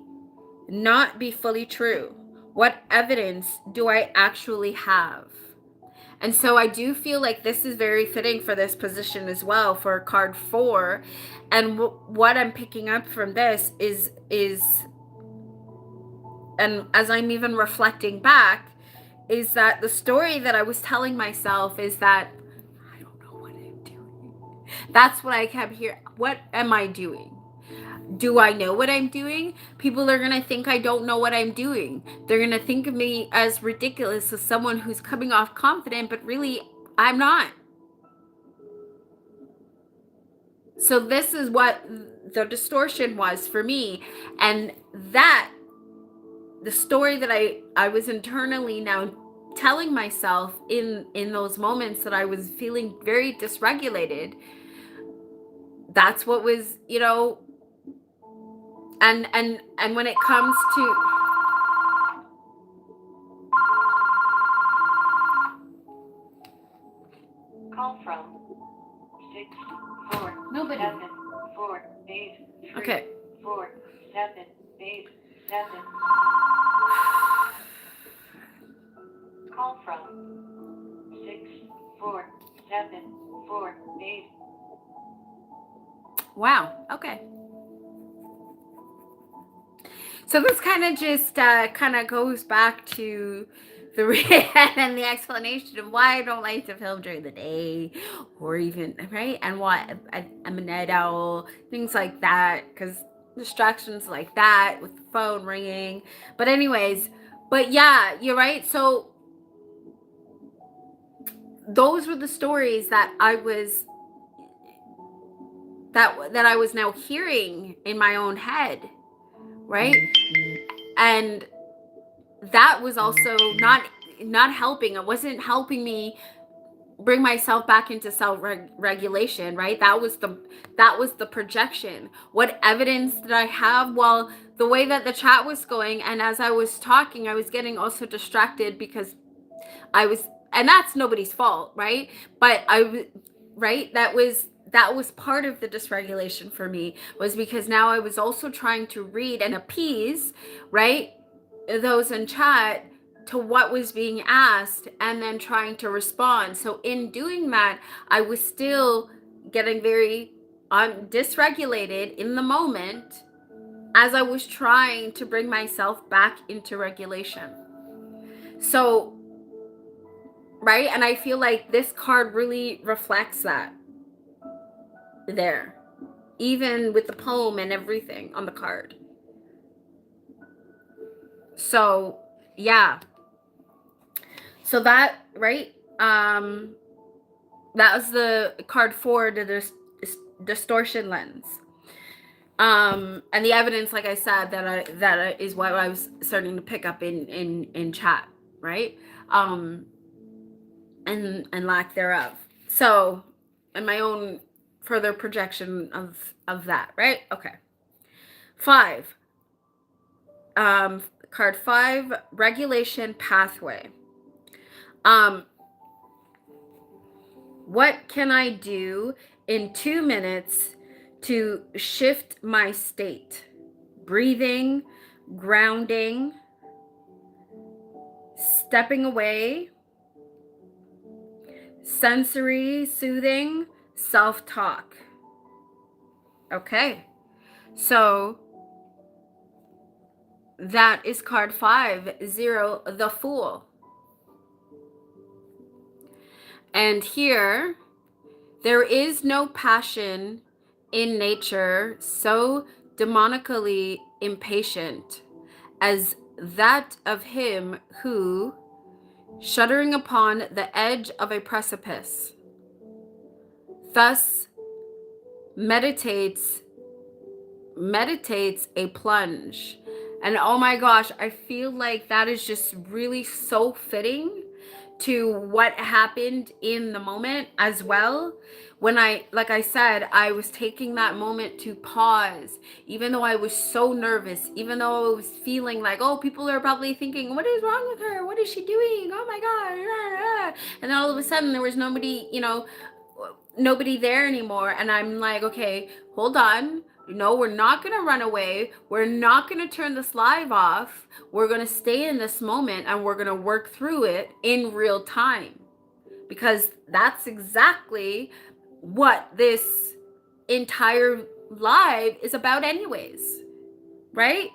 not be fully true? What evidence do I actually have? And so I do feel like this is very fitting for this position as well, for card 4. And what I'm picking up from this is, and as I'm even reflecting back, is that the story that I was telling myself is that I don't know what I'm doing. That's what I kept hearing. What am I doing? Do I know what I'm doing? People are going to think I don't know what I'm doing. They're going to think of me as ridiculous, as someone who's coming off confident, but really I'm not. So this is what the distortion was for me. And that, the story that I was internally now telling myself in those moments that I was feeling very dysregulated, that's what was, you know, and when it comes to call from 6 4 nobody. 7 4 8 3 Okay. 4 7 8 7. Call from 6 4 7 4 8. Wow. Okay. So this kind of just kind of goes back to the and the explanation of why I don't like to film during the day, or even, right, and why I'm a night owl, things like that, because distractions like that with the phone ringing. But anyways, but yeah, you're right. So those were the stories that I was that I was now hearing in my own head, right? And that was also not helping. It wasn't helping me bring myself back into self-regulation, right? That was the projection. What evidence did I have? Well, the way that the chat was going, and as I was talking, I was getting also distracted because I was, and that's nobody's fault, right? But right, that was part of the dysregulation for me, was because now I was also trying to read and appease, right, those in chat to what was being asked, and then trying to respond. So in doing that, I was still getting very dysregulated in the moment as I was trying to bring myself back into regulation. So, right, and I feel like this card really reflects that there, even with the poem and everything on the card. So yeah, so that, right, that was the card 4, the distortion lens. And the evidence, like I said, is what I was starting to pick up in chat, right? And lack thereof. So, and my own further projection of that, right? Okay. 5. Card 5, regulation pathway. What can I do in 2 minutes to shift my state? Breathing, grounding, stepping away, sensory soothing, self-talk. Okay. So that is card 5, 0, the Fool. And here, there is no passion in nature so demonically impatient as that of him who, shuddering upon the edge of a precipice, thus meditates a plunge. And oh my gosh, I feel like that is just really so fitting to what happened in the moment as well. When like I said, I was taking that moment to pause, even though I was so nervous, even though I was feeling like, oh, people are probably thinking, what is wrong with her? What is she doing? Oh my God. And then all of a sudden there was nobody, nobody there anymore. And I'm like, okay, hold on. No, we're not going to run away. We're not going to turn this live off. We're going to stay in this moment and we're going to work through it in real time. Because that's exactly what this entire live is about anyways, right?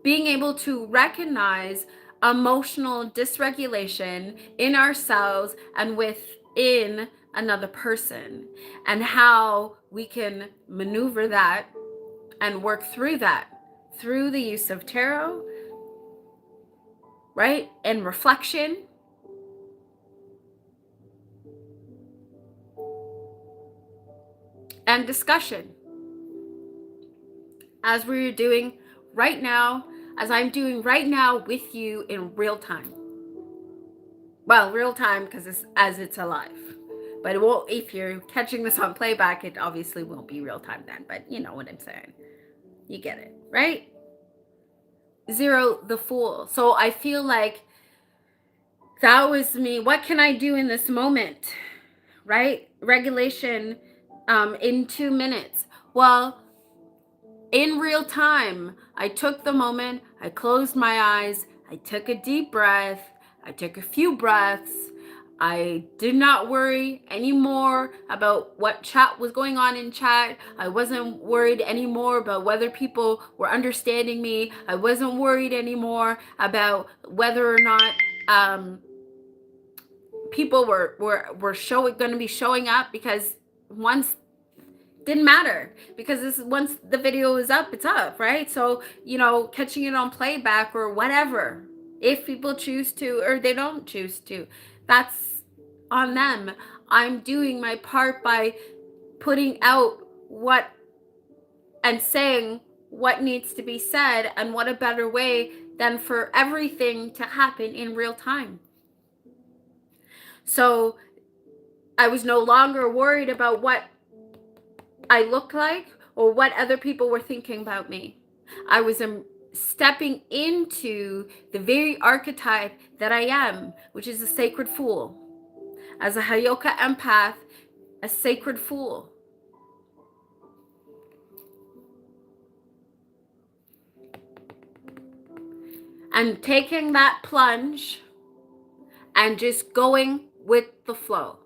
Being able to recognize emotional dysregulation in ourselves and within another person, and how we can maneuver that and work through that through the use of tarot, right? And reflection. And discussion. As we're doing right now, as I'm doing right now with you in real time. Well, real time because it's alive. But it won't, if you're catching this on playback, it obviously won't be real time then. But you know what I'm saying. You get it, right? 0, the Fool. So I feel like that was me. What can I do in this moment? Right? Regulation in 2 minutes. Well, in real time, I took the moment, I closed my eyes, I took a deep breath, I took a few breaths. I did not worry anymore about what chat was going on in chat. I wasn't worried anymore about whether people were understanding me. I wasn't worried anymore about whether or not people were going to be showing up, because once didn't matter, because once the video is up, it's up, right? So catching it on playback or whatever, if people choose to or they don't choose to, that's on them. I'm doing my part by putting out what and saying what needs to be said, and what a better way than for everything to happen in real time. So I was no longer worried about what I look like or what other people were thinking about me. I was stepping into the very archetype that I am, which is a sacred fool. As a Hayoka empath, a sacred fool. And taking that plunge and just going with the flow.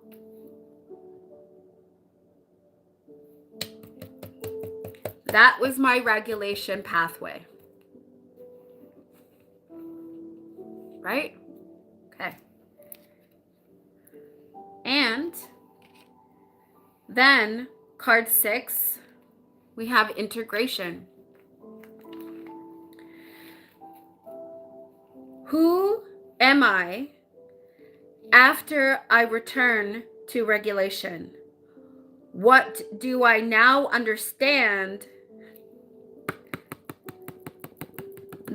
That was my regulation pathway. Right? Okay. And then card 6, we have integration. Who am I after I return to regulation? What do I now understand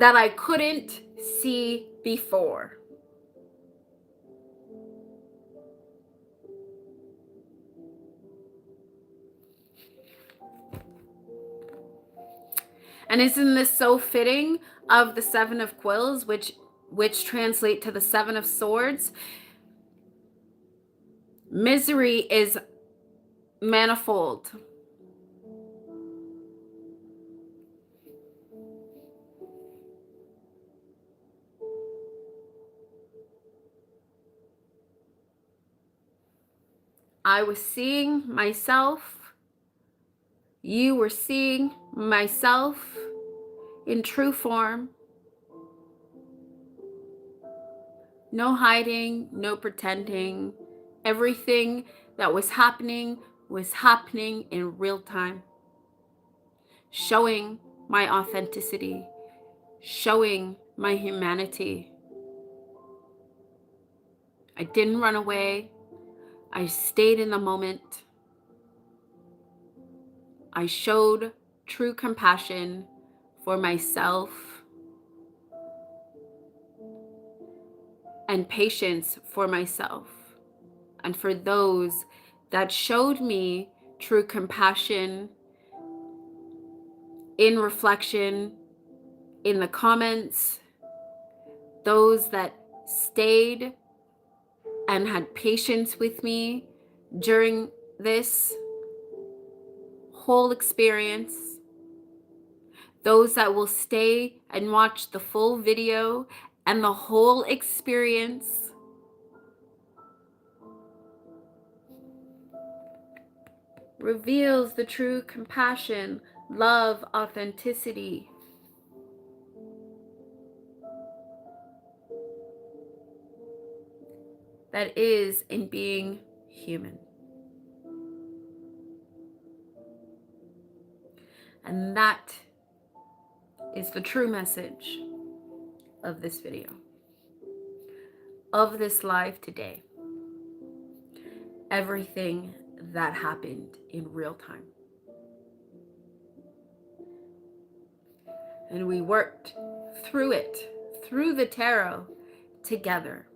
that I couldn't see before. And isn't this so fitting of the Seven of Quills, which translate to the Seven of Swords? Misery is manifold. I was seeing myself. You were seeing myself in true form. No hiding, no pretending. Everything that was happening in real time. Showing my authenticity, showing my humanity. I didn't run away. I stayed in the moment. I showed true compassion for myself and patience for myself and for those that showed me true compassion in reflection, in the comments, those that stayed and had patience with me during this whole experience, those that will stay and watch the full video and the whole experience. Reveals the true compassion, love, authenticity. That is in being human. And that is the true message of this video, of this live today. Everything that happened in real time. And we worked through it, through the tarot, together.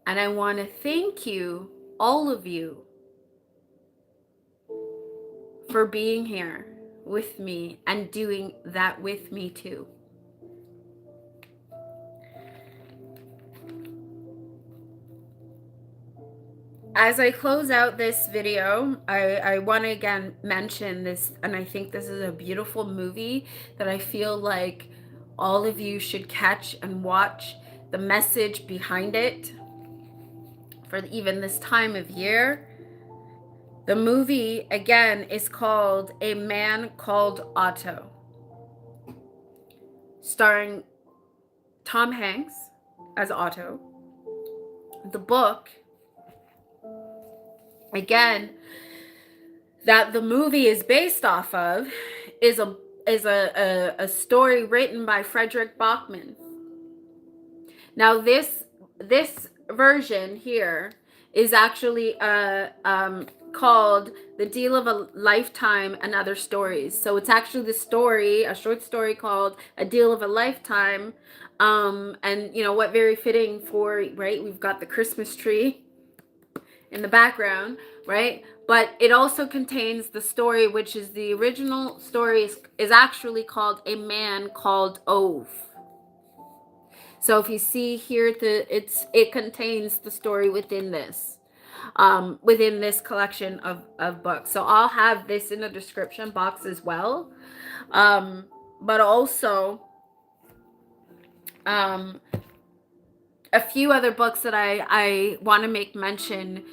And I want to thank you, all of you, for being here with me and doing that with me too. As I close out this video, I want to again mention this, and I think this is a beautiful movie that I feel like all of you should catch and watch the message behind it for even this time of year. The movie, again, is called A Man Called Otto, starring Tom Hanks as Otto. The book, again, that the movie is based off of is a story written by Frederick Bachman. Now this version here is actually called The Deal of a Lifetime and Other Stories. So it's actually the story, a short story called A Deal of a Lifetime. And you know what, very fitting for, right, we've got the Christmas tree in the background, right? But it also contains the story, which is the original story is actually called A Man Called Ove. So if you see here, it contains the story within this collection of books. So I'll have this in the description box as well. But also a few other books that I want to make mention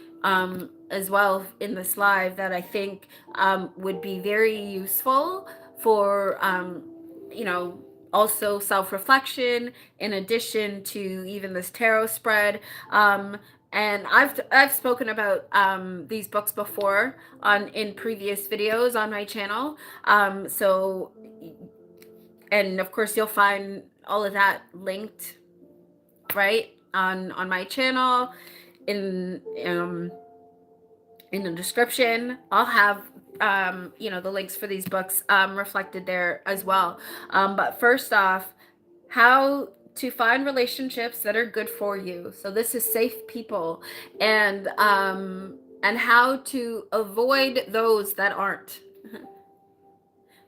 as well in this live that I think would be very useful for, you know, also self-reflection in addition to even this tarot spread. And I've spoken about these books before in previous videos on my channel. So, and of course you'll find all of that linked right on my channel. in the description. I'll have the links for these books reflected there as well. But first off, how to find relationships that are good for you. So this is safe people, and how to avoid those that aren't.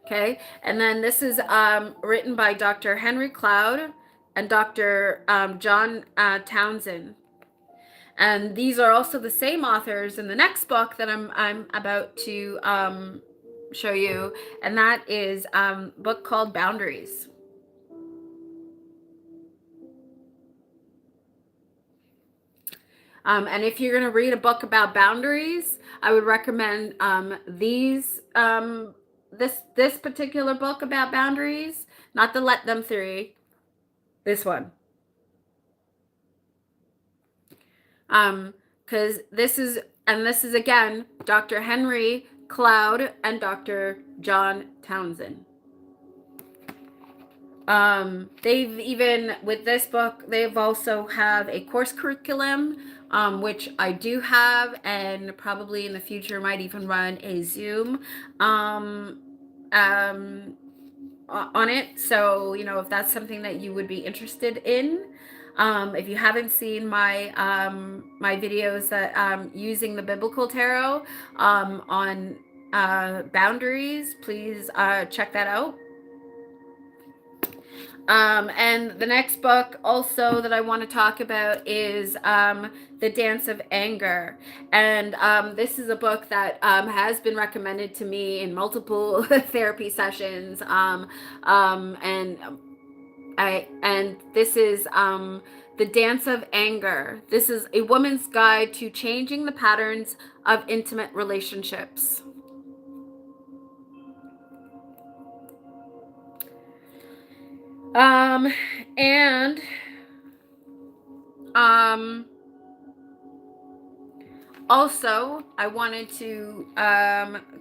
Okay, and then this is written by Dr. Henry Cloud and Dr. John Townsend. And these are also the same authors in the next book that I'm about to show you, and that is a book called Boundaries. And if you're going to read a book about boundaries, I would recommend this particular book about boundaries, not the Let Them Three. This one. Because this is again Dr. Henry Cloud and Dr. John Townsend. They've even, with this book, they've also have a course curriculum, which I do have, and probably in the future might even run a Zoom on it. So, if that's something that you would be interested in, if you haven't seen my my videos that using the biblical tarot on boundaries, please check that out. And the next book also that I want to talk about is The Dance of Anger. And this is a book that has been recommended to me in multiple therapy sessions. And this is The Dance of Anger. This is a woman's guide to changing the patterns of intimate relationships. Also, I wanted to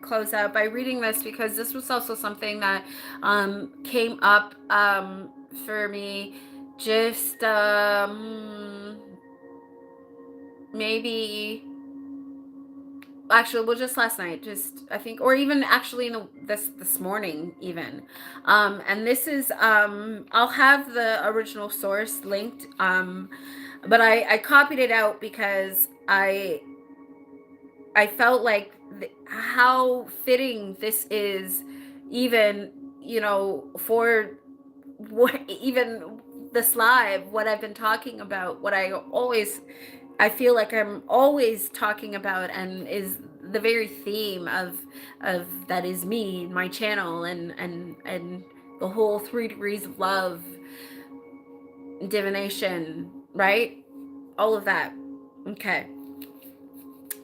close out by reading this, because this was also something that came up for me just maybe actually, well, just last night, just I think, or even actually in this morning even. And this is I'll have the original source linked, but I copied it out because I felt like how fitting this is, even for what, even this live, what I've been talking about, what I feel like I'm always talking about, and is the very theme of that is me, my channel, and the whole 3 degrees of love, divination, right? All of that. Okay.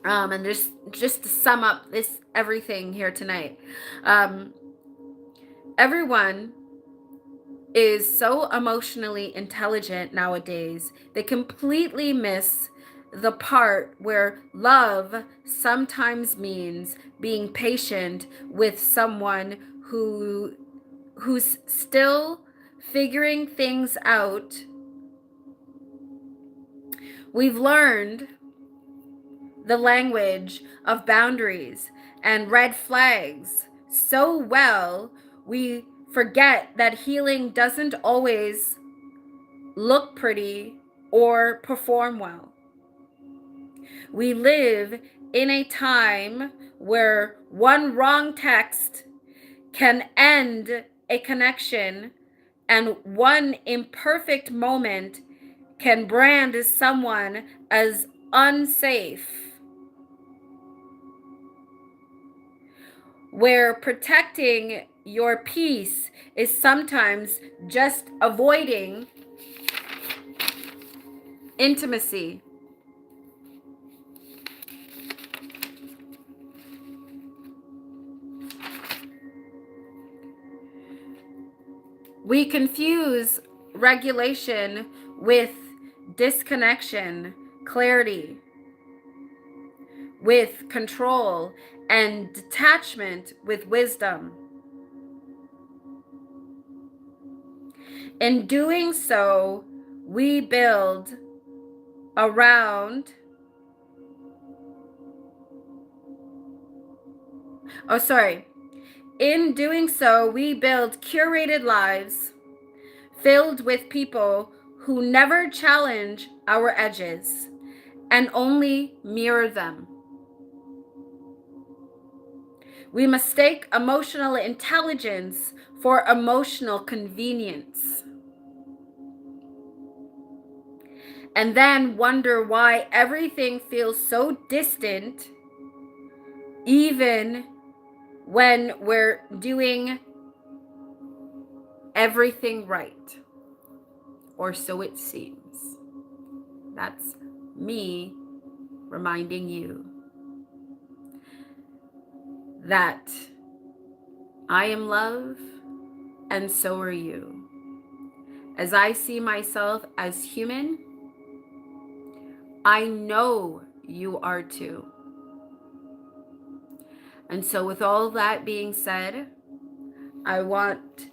And just to sum up this everything here tonight, everyone is so emotionally intelligent nowadays, they completely miss the part where love sometimes means being patient with someone who's still figuring things out. We've learned the language of boundaries and red flags so well, we forget that healing doesn't always look pretty or perform well. We live in a time where one wrong text can end a connection, and one imperfect moment can brand someone as unsafe. Where protecting your peace is sometimes just avoiding intimacy. We confuse regulation with disconnection, clarity with control, and detachment with wisdom. In doing so, we build around Oh, sorry. In doing so, we build curated lives filled with people who never challenge our edges and only mirror them. We mistake emotional intelligence for emotional convenience, and then wonder why everything feels so distant, even when we're doing everything right. Or so it seems. That's me reminding you that I am love, and so are you. As I see myself as human, I know you are too. And so, with all that being said, I want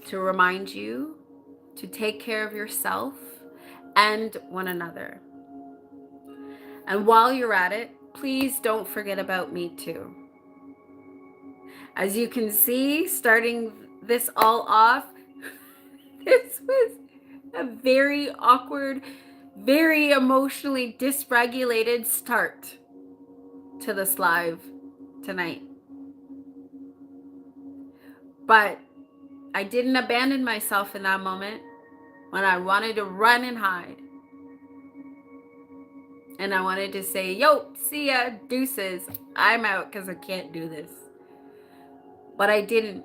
to remind you to take care of yourself and one another. And while you're at it, please don't forget about me too. As you can see, starting this all off, this was a very awkward, very emotionally dysregulated start to this live tonight. But I didn't abandon myself in that moment when I wanted to run and hide. And I wanted to say, yo, see ya, deuces. I'm out because I can't do this. But I didn't.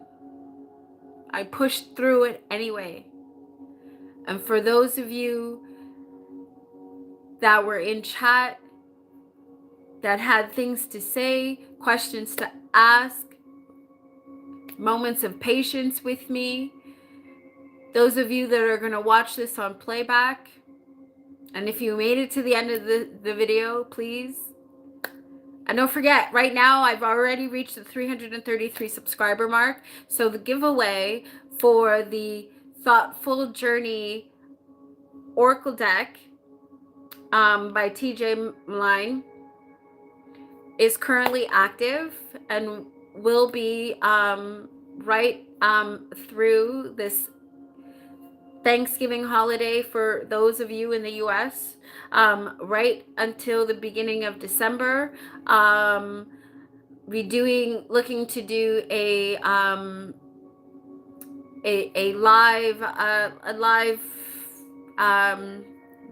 I pushed through it anyway. And for those of you that were in chat, that had things to say, questions to ask, moments of patience with me, those of you that are going to watch this on playback, and if you made it to the end of the video, please. And don't forget, right now I've already reached the 333 subscriber mark. So the giveaway for the Thoughtful Journey Oracle deck by TJ Line is currently active and will be right through this Thanksgiving holiday for those of you in the US, right until the beginning of December. Looking to do a live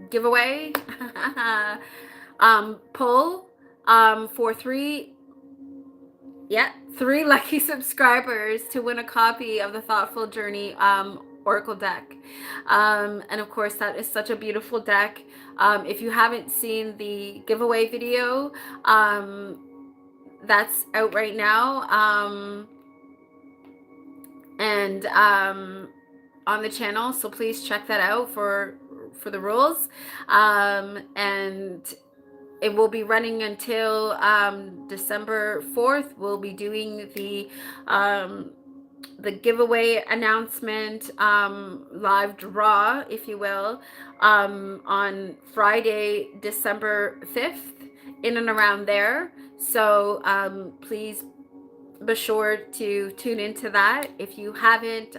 giveaway pull for three lucky subscribers to win a copy of the Thoughtful Journey Oracle deck. And of course, that is such a beautiful deck. If you haven't seen the giveaway video, that's out right now. And on the channel, so please check that out for the rules. And it will be running until December 4th. We'll be doing the giveaway announcement, live draw, if you will, on Friday, December 5th, in and around there. So please be sure to tune into that. If you haven't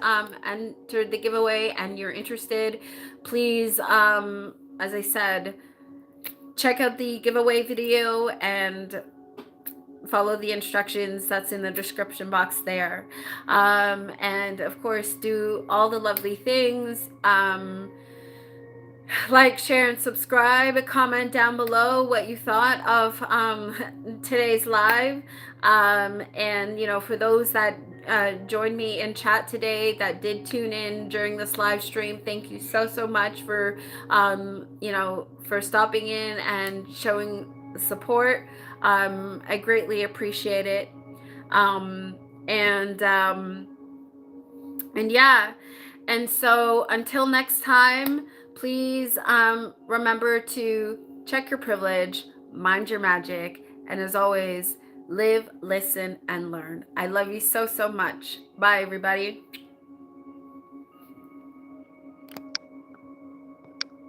entered the giveaway and you're interested, please, as I said, check out the giveaway video and follow the instructions that's in the description box there. And of course, do all the lovely things. Like, share, and subscribe. Comment down below what you thought of today's live. And, you know, for those that joined me in chat today, that did tune in during this live stream, thank you so much for, you know, for stopping in and showing support. I greatly appreciate it. And yeah. And so until next time, please remember to check your privilege, mind your magic, and as always, live, listen, and learn. I love you so much. Bye, everybody.